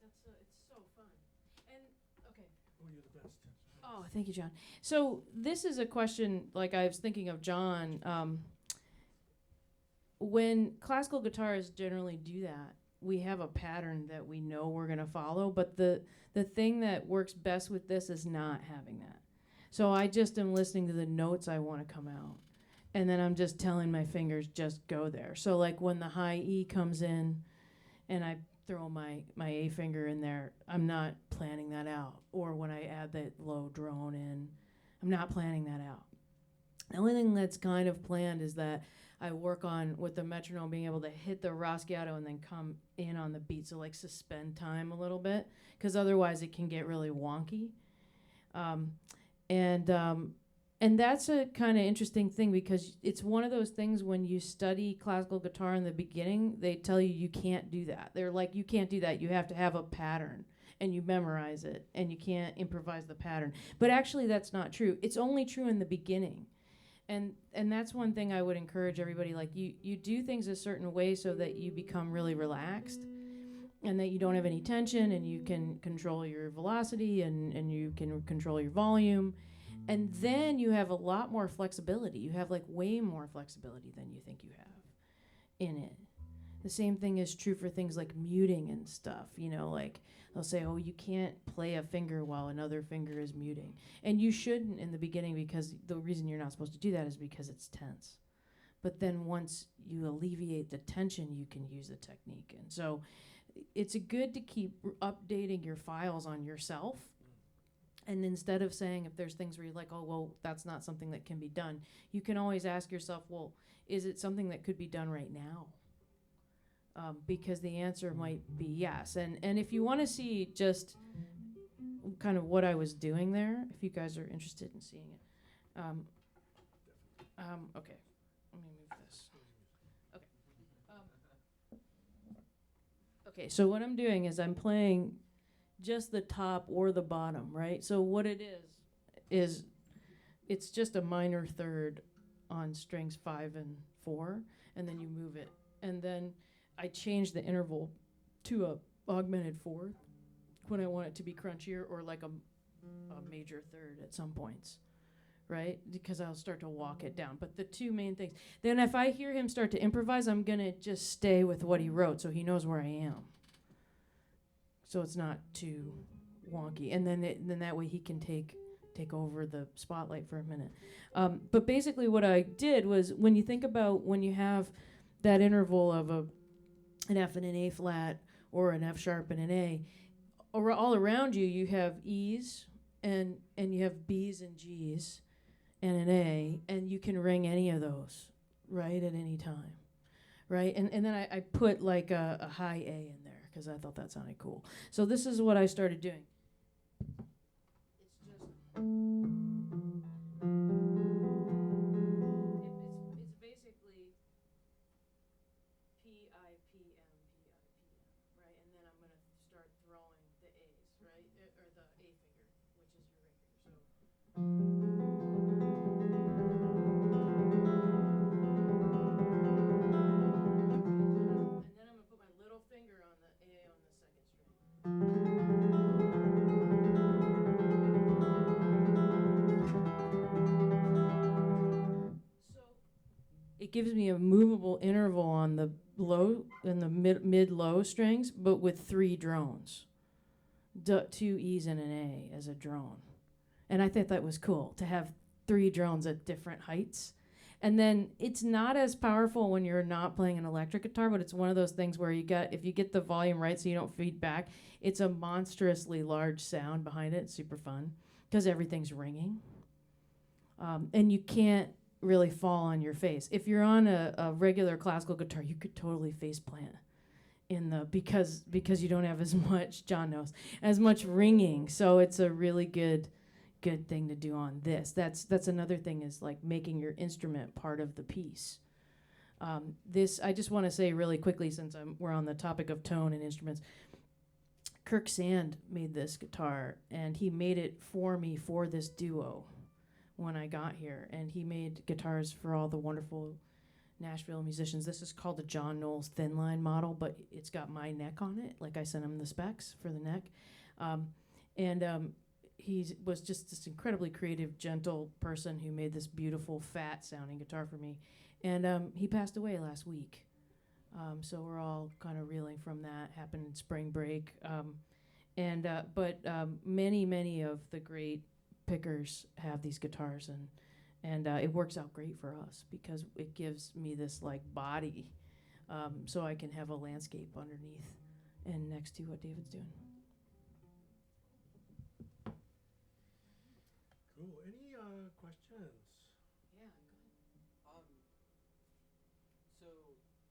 It's so fun. And, okay. Oh, you're the best. Oh, thank you, John. So this is a question, like I was thinking of John. When classical guitarists generally do that, we have a pattern that we know we're going to follow, but the thing that works best with this is not having that. So I just am listening to the notes I want to come out, and then I'm just telling my fingers, just go there. So like when the high E comes in and I throw my A finger in there, I'm not planning that out. Or when I add that low drone in, I'm not planning that out. The only thing that's kind of planned is that I work on, with the metronome, being able to hit the Raschiato and then come in on the beat, so like suspend time a little bit, because otherwise it can get really wonky. And that's a kind of interesting thing, because it's one of those things when you study classical guitar in the beginning, they tell you can't do that. They're like, you can't do that. You have to have a pattern, and you memorize it, and you can't improvise the pattern. But actually, that's not true. It's only true in the beginning. And that's one thing I would encourage everybody, like you do things a certain way so that you become really relaxed and that you don't have any tension, and you can control your velocity, and you can control your volume. And then you have a lot more flexibility. You have like way more flexibility than you think you have in it. The same thing is true for things like muting and stuff. You know, like they'll say, oh, you can't play a finger while another finger is muting. And you shouldn't in the beginning, because the reason you're not supposed to do that is because it's tense. But then once you alleviate the tension, you can use the technique. And so it's good to keep updating your files on yourself. And instead of saying, if there's things where you're like, oh, well, that's not something that can be done, you can always ask yourself, well, is it something that could be done right now? Because the answer might be yes. And if you want to see just kind of what I was doing there, if you guys are interested in seeing it. Okay, let me move this. Okay, so what I'm doing is I'm playing just the top or the bottom, right? So what it is it's just a minor third on strings 5 and 4, and then you move it. And then I change the interval to a augmented fourth when I want it to be crunchier, or like a major third at some points, right? Because I'll start to walk it down. But the two main things. Then if I hear him start to improvise, I'm going to just stay with what he wrote so he knows where I am. So it's not too wonky. And then that way he can take over the spotlight for a minute. But basically what I did was, when you think about when you have that interval of an F and an A flat, or an F sharp and an A, all around you, you have E's and you have B's and G's and an A, and you can ring any of those, right, at any time, right? And then I put like a high A in there because I thought that sounded cool. So this is what I started doing. It's just... It's basically P-I-P-M, right? And then I'm going to start throwing the A's, right? Or the A finger, which is your ring finger. So... And then I'm going to put my little finger on the A on the second string. So it gives me a movable interval on the low and the mid-low strings, but with 3 drones. 2 E's and an A as a drone. And I thought that was cool, to have 3 drones at different heights. And then it's not as powerful when you're not playing an electric guitar, but it's one of those things where if you get the volume right so you don't feed back, it's a monstrously large sound behind it. It's super fun because everything's ringing. And you can't really fall on your face. If you're on a regular classical guitar, you could totally face plant because you don't have as much, John knows, as much ringing. So it's a really good thing to do on this. That's another thing, is like making your instrument part of the piece. This, I just want to say really quickly, since we're on the topic of tone and instruments, Kirk Sand made this guitar, and he made it for me for this duo. when I got here, and he made guitars for all the wonderful Nashville musicians. This is called a John Knowles thin line model, but it's got my neck on it. Like I sent him the specs for the neck. He was just this incredibly creative, gentle person who made this beautiful, fat sounding guitar for me. And he passed away last week. So we're all kind of reeling from that. Happened in spring break. But many of the great pickers have these guitars, and it works out great for us because it gives me this like body, so I can have a landscape underneath and next to what David's doing. Cool. Any questions? Yeah. So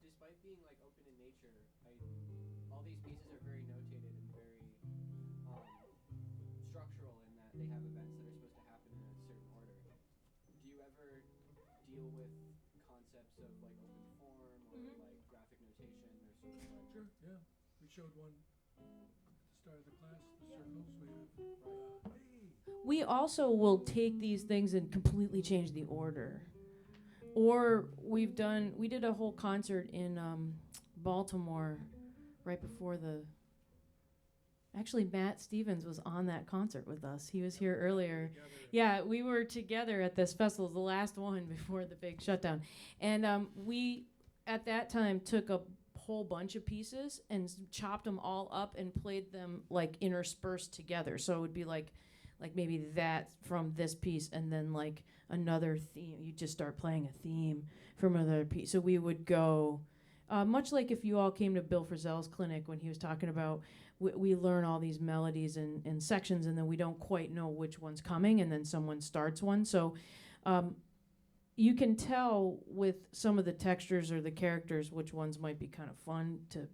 despite being like open in nature, all these pieces are very notated and very structural in that they have events that are supposed to happen in a certain order. Do you ever deal with concepts of like open form or like graphic notation or sort of like? Sure. Yeah. We showed one at the start of the class. The circles we have. Hey. We also will take these things and completely change the order. Or we did a whole concert in Baltimore right before actually Matt Stevens was on that concert with us. He was here earlier. Yeah, we were together at this festival, the last one before the big shutdown. And we, at that time, took a whole bunch of pieces and chopped them all up and played them like interspersed together. So it would be like maybe that from this piece and then like another theme. You just start playing a theme from another piece. So we would go, much like if you all came to Bill Frisell's clinic when he was talking about we learn all these melodies in sections and then we don't quite know which one's coming and then someone starts one. So you can tell with some of the textures or the characters which ones might be kind of fun to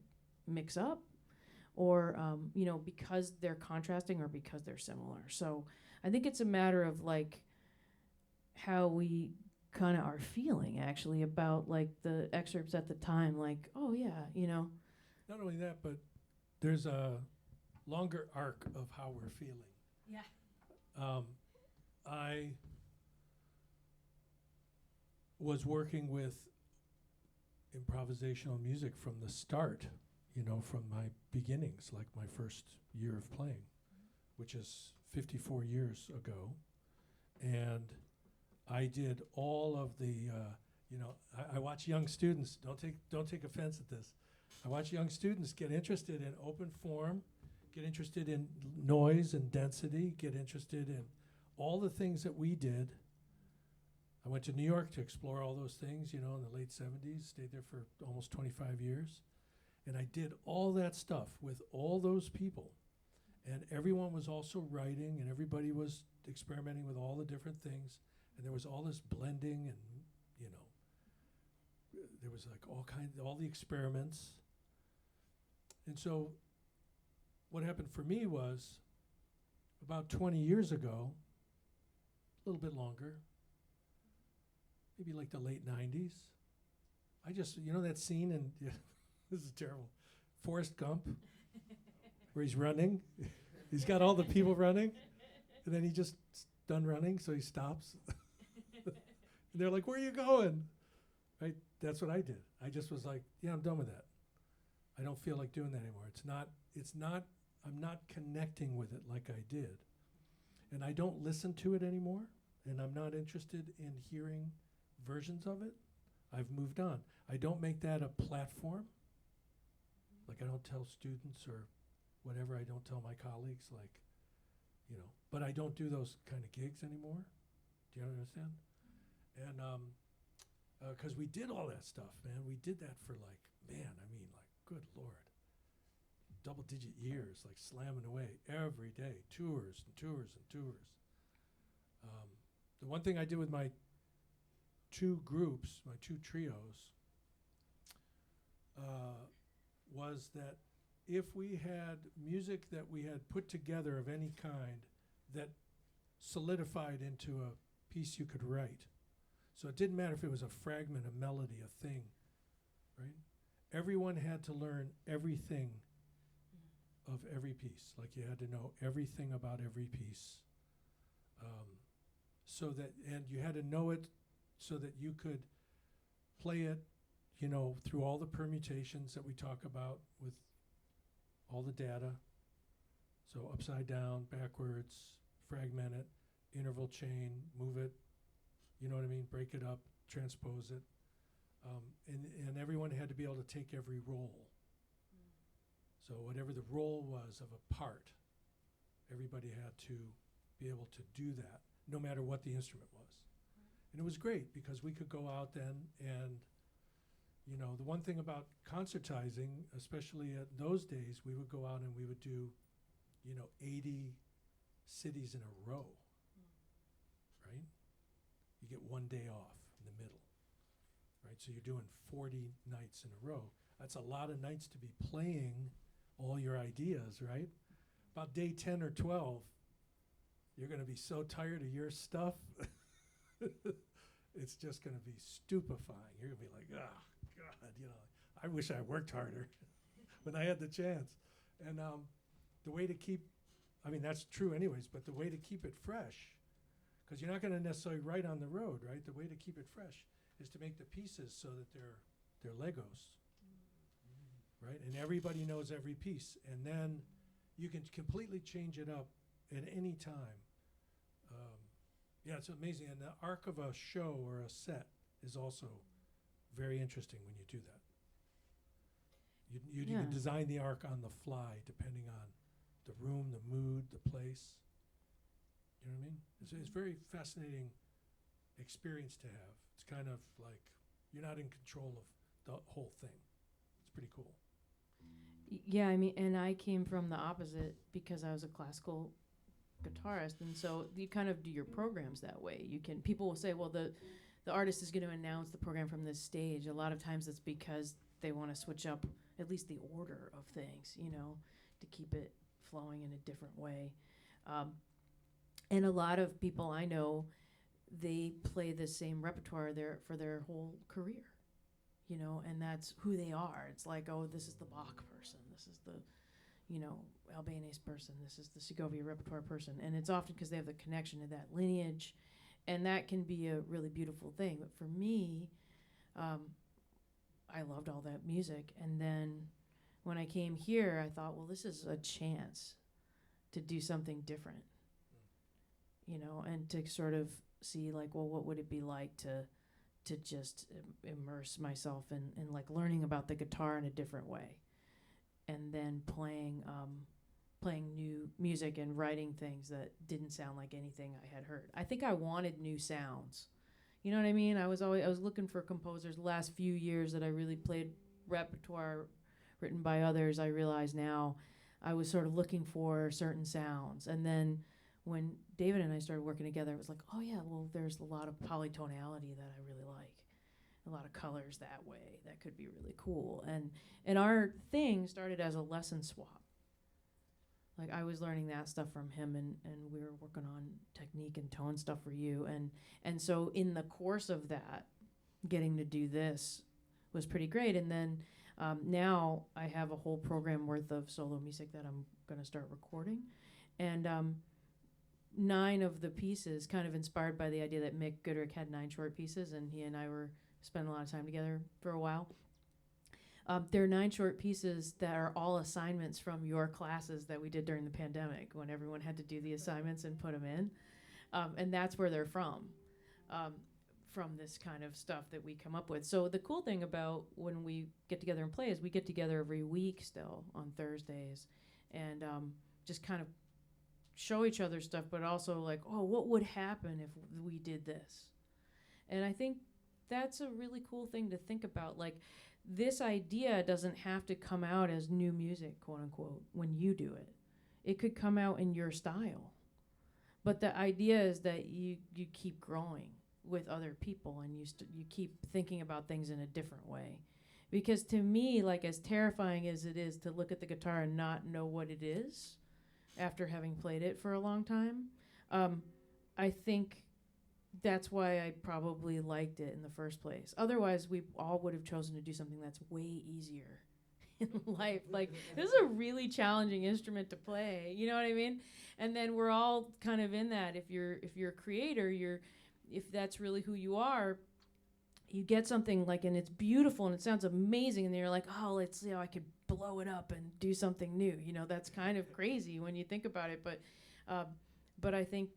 mix up or, because they're contrasting or because they're similar. So I think it's a matter of like how we kind of are feeling actually about like the excerpts at the time, like, oh yeah, Not only that, but there's a longer arc of how we're feeling. Yeah. I was working with improvisational music from the start, from my beginnings, like my first year of playing, which is 54 years ago. And I did all of the, I watch young students, don't take offense at this. I watch young students get interested in open form, get interested in noise and density, get interested in all the things that we did. I went to New York to explore all those things, in the late 70s, stayed there for almost 25 years. And I did all that stuff with all those people. And everyone was also writing, and everybody was experimenting with all the different things. And there was all this blending and, there was like all the experiments. And so what happened for me was about 20 years ago, a little bit longer, maybe like the late 90s, I just, that scene in, this is terrible, Forrest Gump, where he's running. He's got all the people running, and then he just done running, so he stops. And they're like, where are you going? Right? That's what I did. I just was like, yeah, I'm done with that. I don't feel like doing that anymore. I'm not connecting with it like I did. And I don't listen to it anymore, and I'm not interested in hearing versions of it. I've moved on. I don't make that a platform. Like I don't tell students or whatever, I don't tell my colleagues, but I don't do those kind of gigs anymore. Do you understand? And because we did all that stuff, man. We did that for good Lord, double-digit years, like slamming away every day, tours and tours and tours. The one thing I did with my two groups, my two trios, was that if we had music that we had put together of any kind that solidified into a piece you could write. So it didn't matter if it was a fragment, a melody, a thing, right? Everyone had to learn everything of every piece. Like you had to know everything about every piece. so that, and you had to know it so that you could play it, you know, through all the permutations that we talk about with all the data. So upside down, backwards, fragment it, interval chain, move it, you know what I mean, break it up, transpose it. And everyone had to be able to take every role. So whatever the role was of a part, everybody had to be able to do that, no matter what the instrument was. And it was great because we could go out then and, you know, the one thing about concertizing, especially at those days, we would go out and we would do, you know, 80 cities in a row, right? You get one day off in the middle, right? So you're doing 40 nights in a row. That's a lot of nights to be playing all your ideas, right? About day 10 or 12, you're going to be so tired of your stuff. It's just going to be stupefying. You're going to be like, oh, God, you know, I wish I worked harder when I had the chance. And the way to keep, I mean, that's true anyways, but the way to keep it fresh, because you're not going to necessarily write on the road, right? The way to keep it fresh is to make the pieces so that they're Legos, right? And everybody knows every piece. And then you can completely change it up at any time. Yeah, it's amazing. And the arc of a show or a set is also very interesting when you do that. You can design the arc on the fly depending on the room, the mood, the place. You know what I mean? It's very fascinating experience to have. It's kind of like you're not in control of the whole thing. It's pretty cool. Yeah, I mean, and I came from the opposite because I was a classical guitarist, and so you kind of do your programs that way. You can, people will say, well, the artist is going to announce the program from this stage. A lot of times it's because they want to switch up at least the order of things, you know, to keep it flowing in a different way. And a lot of people I know, they play the same repertoire for their whole career, you know, and that's who they are. It's like, oh, this is the Bach person. This is the, you know, Albanese person. This is the Segovia repertoire person. And it's often because they have the connection to that lineage. And that can be a really beautiful thing. But for me, I loved all that music. And then when I came here, I thought, well, this is a chance to do something different, you know, and to sort of see, like, well, what would it be like to just immerse myself in like learning about the guitar in a different way, and then playing new music and writing things that didn't sound like anything I had heard. I think I wanted new sounds. You know what I mean? I was looking for composers the last few years that I really played repertoire written by others. I realize now I was sort of looking for certain sounds. And then when David and I started working together, it was like, oh yeah, well, there's a lot of polytonality that I really like. A lot of colors that way. That could be really cool. And our thing started as a lesson swap. Like, I was learning that stuff from him, and we were working on technique and tone stuff for you. And so in the course of that, getting to do this was pretty great. And then now I have a whole program worth of solo music that I'm going to start recording. And 9 of the pieces, kind of inspired by the idea that Mick Goodrick had 9 short pieces, and he and I were spending a lot of time together for a while. There are 9 short pieces that are all assignments from your classes that we did during the pandemic, when everyone had to do the assignments and put them in. And that's where they're from this kind of stuff that we come up with. So the cool thing about when we get together and play is we get together every week still on Thursdays, and just kind of show each other stuff, but also like, oh, what would happen if we did this? And I think that's a really cool thing to think about. Like, this idea doesn't have to come out as new music, quote unquote, when you do it. It could come out in your style. But the idea is that you keep growing with other people, and you keep thinking about things in a different way. Because to me, like, as terrifying as it is to look at the guitar and not know what it is after having played it for a long time, I think that's why I probably liked it in the first place. Otherwise, we all would have chosen to do something that's way easier, in life. Like, this is a really challenging instrument to play. You know what I mean? And then we're all kind of in that. If you're a creator, if that's really who you are, you get something like, and it's beautiful and it sounds amazing, and then you're like, oh, I could blow it up and do something new. That's kind of crazy when you think about it. But I think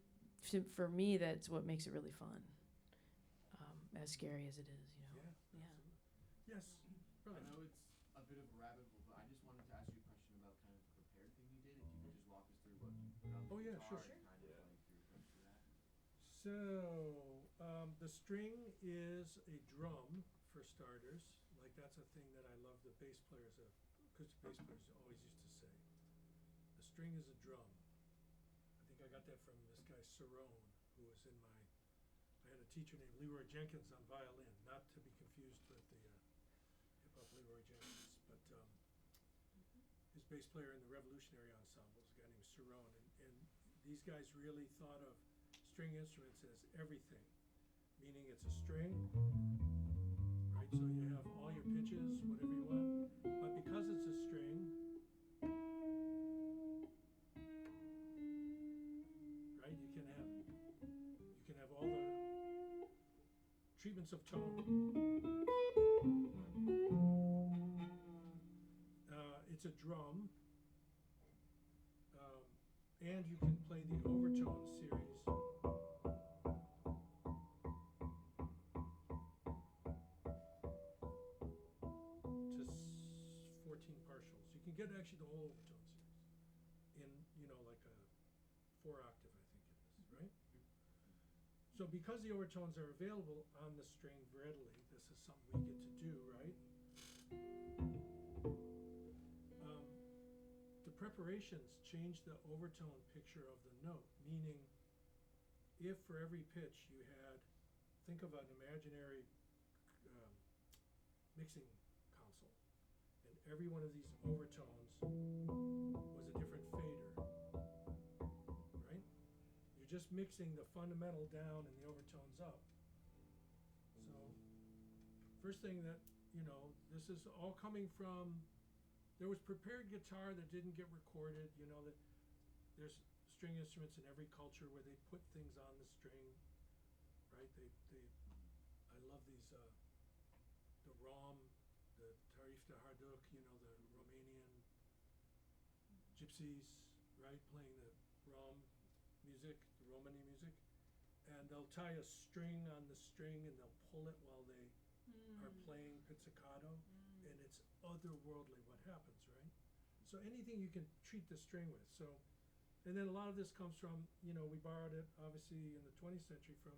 for me, that's what makes it really fun. As scary as it is, Yeah. Yeah. Absolutely. Yes. I know it's a bit of a rabbit hole, but I just wanted to ask you a question about kind of the prepared thing you did. If you could just walk us through what you put on the Oh, yeah, guitar sure. and kind of like your approach to that. So, the string is a drum, for starters. Like, that's a thing that I love the bass players, acoustic bass players always used to say. The string is a drum. I think I got that from this guy, Cerrone, who was I had a teacher named Leroy Jenkins on violin, not to be confused with the hip-hop Leroy Jenkins, but his bass player in the Revolutionary Ensemble was a guy named Cerrone, and these guys really thought of string instruments as everything, meaning it's a string, right? So you have all your pitches, whatever you want, but because it's a string, right, you can have all the treatments of tone. It's a drum, and you can play the overtone series. To 14 partials. You can get actually the whole overtone series in, like a 4-octave, I think it is, right? So because the overtones are available on the string readily, this is something we get to do, right? The preparations change the overtone picture of the note, meaning if for every pitch you had, think of an imaginary mixing console, and every one of these overtones was a different fader, right? You're just mixing the fundamental down and the overtones up. So, first thing that, this is all coming from, there was prepared guitar that didn't get recorded, that there's string instruments in every culture where they put things on the string, right? I love these, the Rom, the Tarif de Harduk, the Romanian gypsies, right, playing the Rom music, the Romani music, and they'll tie a string on the string and they'll pull it while they are playing pizzicato, and it's otherworldly what happens, right? So anything you can treat the string with. So, and then a lot of this comes from, we borrowed it obviously in the 20th century from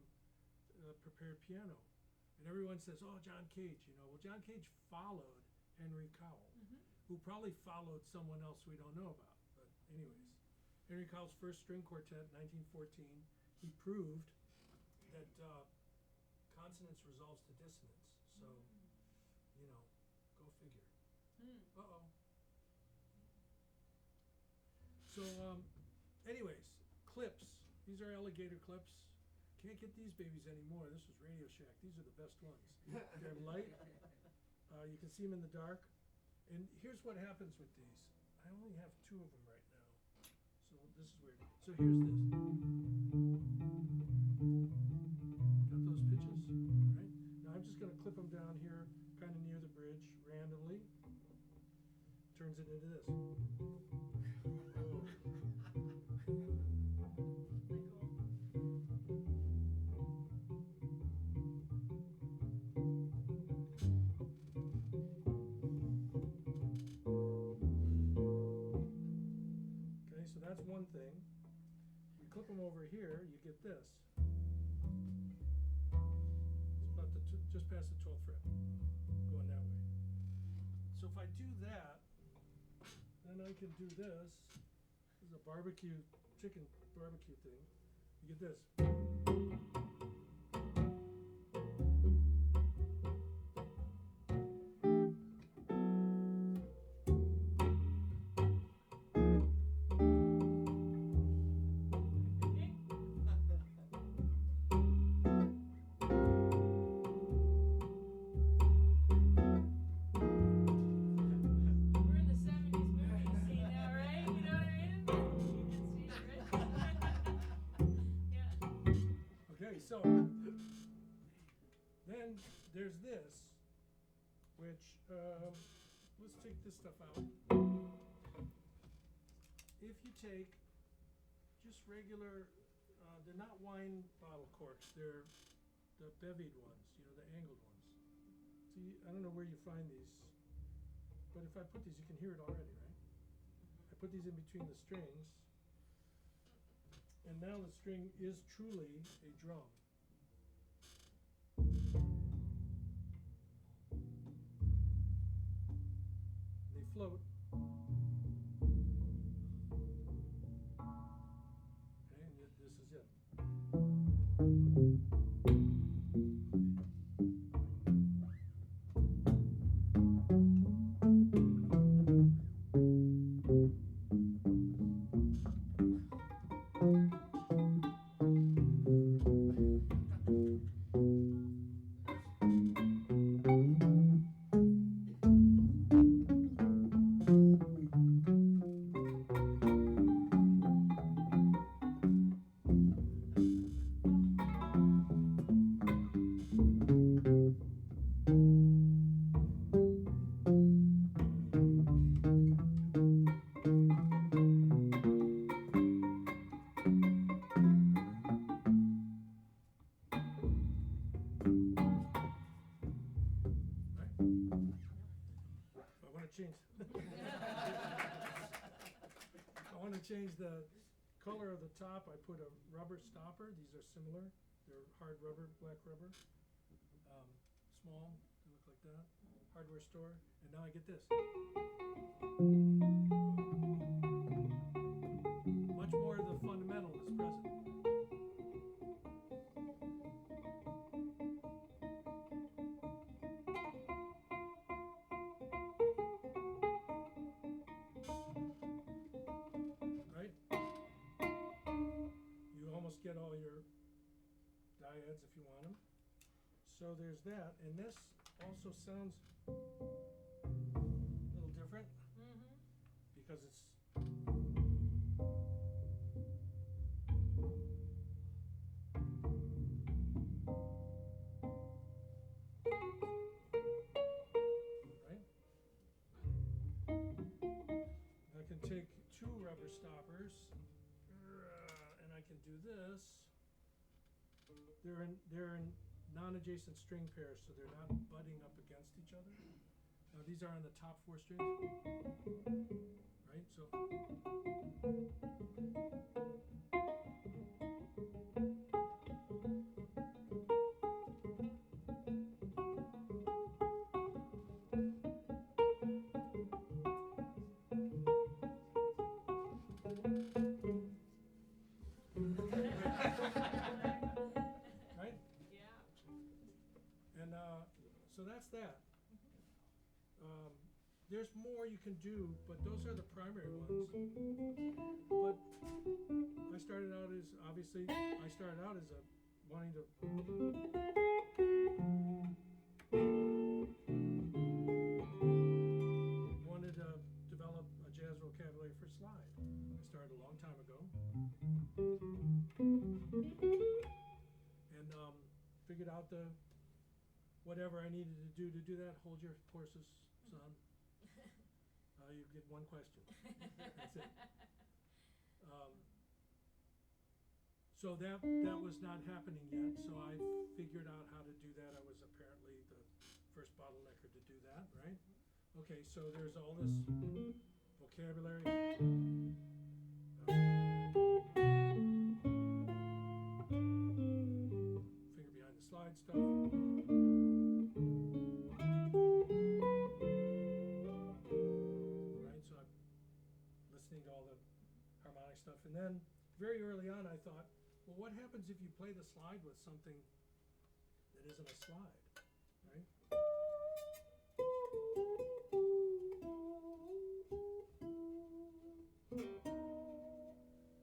prepared piano. And everyone says, oh, John Cage, well, John Cage followed Henry Cowell, who probably followed someone else we don't know about. But anyways, Henry Cowell's first string quartet, 1914, he proved that consonance resolves to dissonance. So, go figure. Uh-oh. So, anyways, clips. These are alligator clips. Can't get these babies anymore. This was Radio Shack. These are the best ones. They're light. You can see them in the dark. And here's what happens with these. I only have 2 of them right now. So this is weird. So here's this. Got those pitches, right? Now I'm just going to clip them down here, kind of near the bridge, randomly. Turns it into this. That's one thing. You clip them over here, you get this. It's about just past the 12th fret, going that way. So if I do that, then I can do this. This is a chicken barbecue thing. You get this. so, then there's this, which, let's take this stuff out. If you take just regular, they're not wine bottle corks, they're the bevied ones, you know, the angled ones. See, I don't know where you find these, but if I put these, you can hear it already, right? I put these in between the strings, and now the string is truly a drum. They float. Okay, and this is it. Change the color of the top. I put a rubber stopper. These are similar. They're hard rubber, black rubber. Small, they look like that. Hardware store. And now I get this. Much more of the fundamental is present. Get all your dyads if you want them. So there's that, and this also sounds a little different because it's right. I can take two rubber stoppers. And I can do this. They're in non-adjacent string pairs, so they're not butting up against each other. Now these are on the top 4 strings, right? So. So that's that. There's more you can do, but those are the primary ones. But I started out as, obviously, wanting to develop a jazz vocabulary for slide. I started a long time ago. And figured out whatever I needed to do that. Hold your horses, son. You get one question. That's it. So that was not happening yet, so I figured out how to do that. I was apparently the first bottlenecker to do that, right? Okay, so there's all this vocabulary. Finger behind the slide stuff. Stuff. And then very early on I thought, well, what happens if you play the slide with something that isn't a slide, right?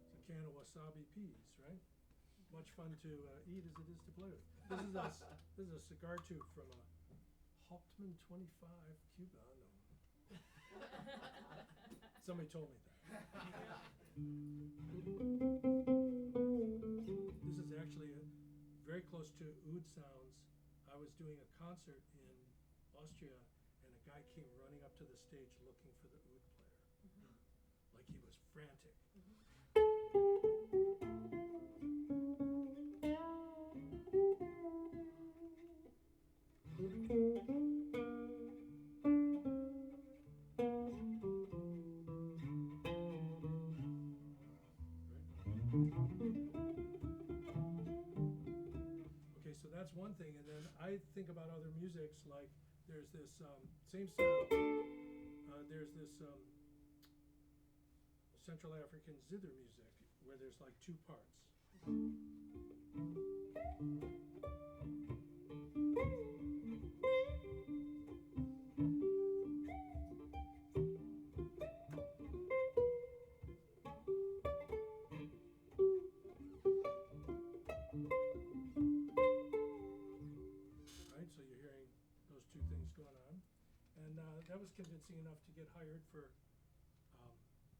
It's a can of wasabi peas, right? Much fun to eat as it is to play with. This is a cigar tube from a Hauptmann 25 Cuba. No. Somebody told me that. This is actually a very concert in Austria, and a guy came running up to the stage looking for the oud player. Like he was frantic. Okay, so that's one thing, and then I think about other musics, like there's this same style. There's this Central African zither music where there's like two parts. Right, so you're hearing those two things going on, and that was convincing enough to get hired for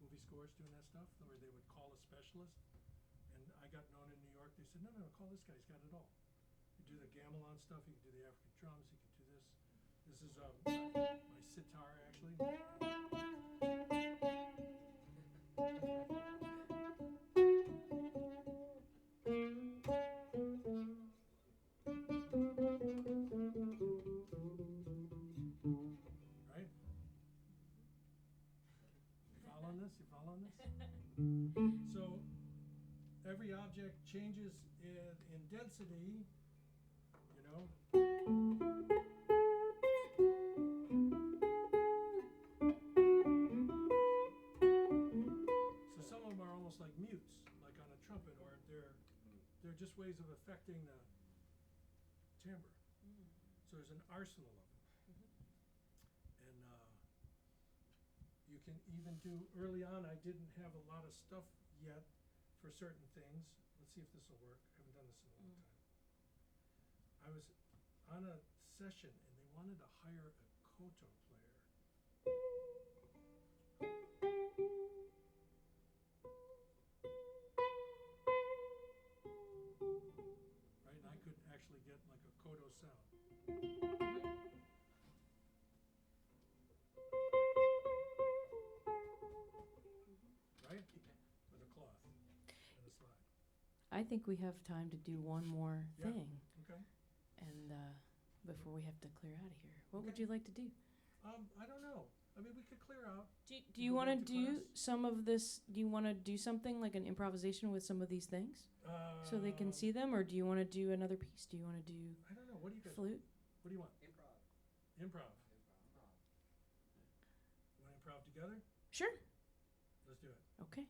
movie scores, doing that stuff, where they would call a specialist. And I got known in New York. They said, no, call this guy. He's got it all. You do the gamelan stuff. You can do the African drums. You can do this. This is my sitar, actually. Right? You following this? You following this? So every object changes in density, you know. So some of them are almost like mutes, like on a trumpet, or they're just ways of affecting the timbre. So there's an arsenal of them. And you can even do, early on I didn't have a lot of stuff yet for certain things. Let's see if this will work. I haven't done this in a long time. I was on a session and they wanted to hire a koto player. Right, and I could actually get like a koto sound. Right? With a cloth and a slide. I think we have time to do one more Yeah. thing, Okay. and before we have to clear out of here. What would Okay. you like to do? I don't know. I mean, we could clear out. Do you Go want to back to do class? some of this? Do you want to do something like an improvisation with some of these things so they can see them, or do you want to do another piece? Do you want to do I don't know. What do you guys? flute? What do you want? Improv. Improv. You want to improv together? Sure. Let's do it. Okay.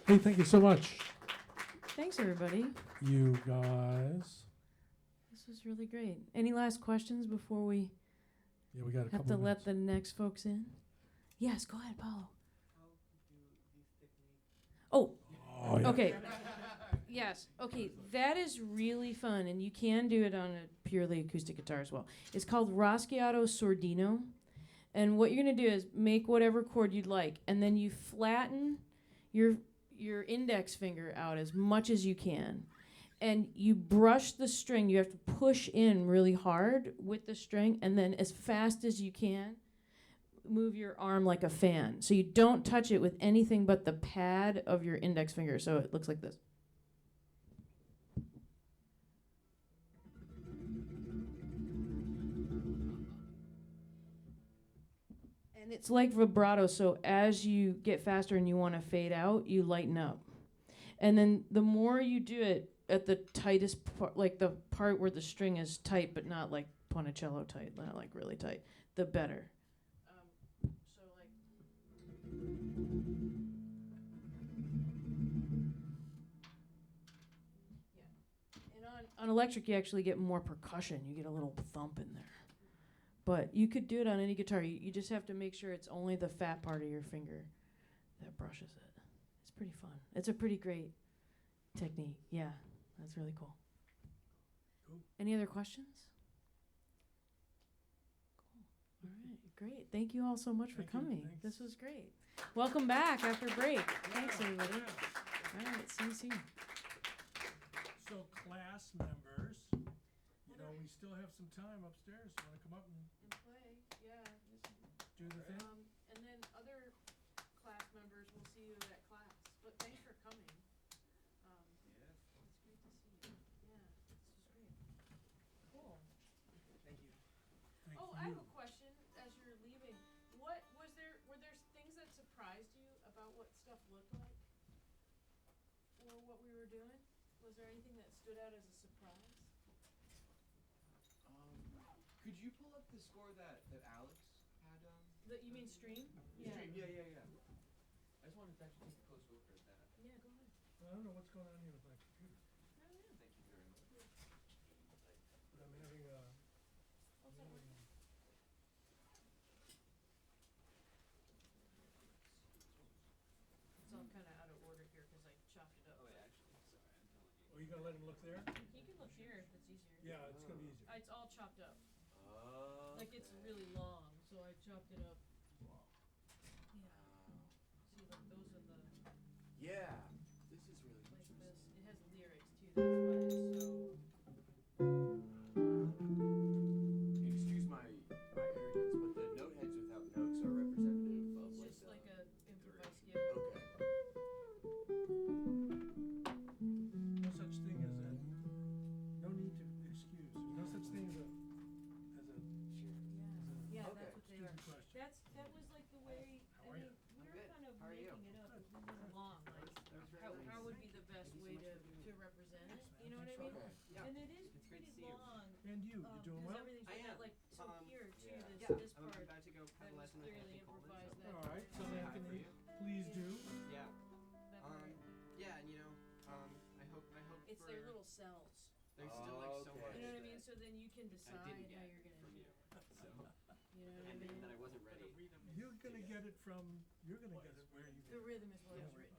Hey, thank you so much, Thanks, everybody. you guys. This was really great. Any last questions before we Yeah, we got a have couple to of let minutes. the next folks in? Yes, go ahead, Paulo. Oh, Oh, yeah. okay. Yes. Okay, that is really fun, and you can do it on a purely acoustic guitar as well. It's called Raschiato Sordino, and what you're gonna do is make whatever chord you'd like, and then you flatten your index finger out as much as you can, and you brush the string. You have to push in really hard with the string, and then as fast as you can, move your arm like a fan. So you don't touch it with anything but the pad of your index finger. So it looks like this. And it's like vibrato, so as you get faster and you want to fade out, you lighten up. And then the more you do it at the tightest part, like the part where the string is tight, but not like Ponticello tight, not like really tight, the better. So like. Yeah. And on electric, you actually get more percussion. You get a little thump in there. But you could do it on any guitar. You just have to make sure it's only the fat part of your finger that brushes it. It's pretty fun. It's a pretty great technique. Yeah, that's really cool. Cool. Any other questions? Cool. All right, great. Thank you all so much for Thank you. coming. Thanks. This was great. Welcome back after break. Thanks, everybody. Yes. All right, see you soon. So class members, you know, we still have some time upstairs. You want to come up and And play, yeah. do the thing? And then other class members will see you at class. But thanks for what we were doing? Was there anything that stood out as a surprise? Could you pull up the score that Alex had, You mean stream? Stream, yeah. I just wanted to actually take a closer look at that. Yeah, go ahead. I don't know what's going on here with my computer, Oh, yeah. Thank you very much. but I'm having a. Oh, it's not working. It's all kinda out of order here, cause I chopped it up. Oh, wait, actually, sorry, I'm telling you. Oh, you gonna let him look there? You can look here if it's easier. Yeah, it's gonna be easier. It's all chopped up. Oh. Like it's really long, so I chopped it up. Wow. Yeah. See, like those are the, Yeah, this is really like interesting. this. It has lyrics too, that's why it's so. Excuse my arrogance, but the note heads without notes are representative of It's like just the like a improvised skit. Okay. No such thing as a, no need to excuse, there's no such thing as a, Yeah, Okay. that's what they are. stupid question. That was like the way, How I are mean, ya? we were good. kind of How are you? making it up, it was long, like, how would be the best way to represent it, you know what I mean? Okay. Yeah. And it is It's great to pretty see you. long, And you doing because well? everything's I like that, am. like, so here too, yeah. this, Yeah, this I'm part, about to go that have a was lesson with clearly Anthony Coleman. improvised, that. All right, so Say hi for Anthony, you. please do. Yeah. That part. Yeah, and you know, I hope It's for their little cells, there's still like so Okay. much you know what I that mean, so then you can decide how didn't get you're gonna from do you. it, So you know what I and mean? that I wasn't ready. You're gonna get it from, you're gonna get it where you get The it. rhythm is what Yeah. was written,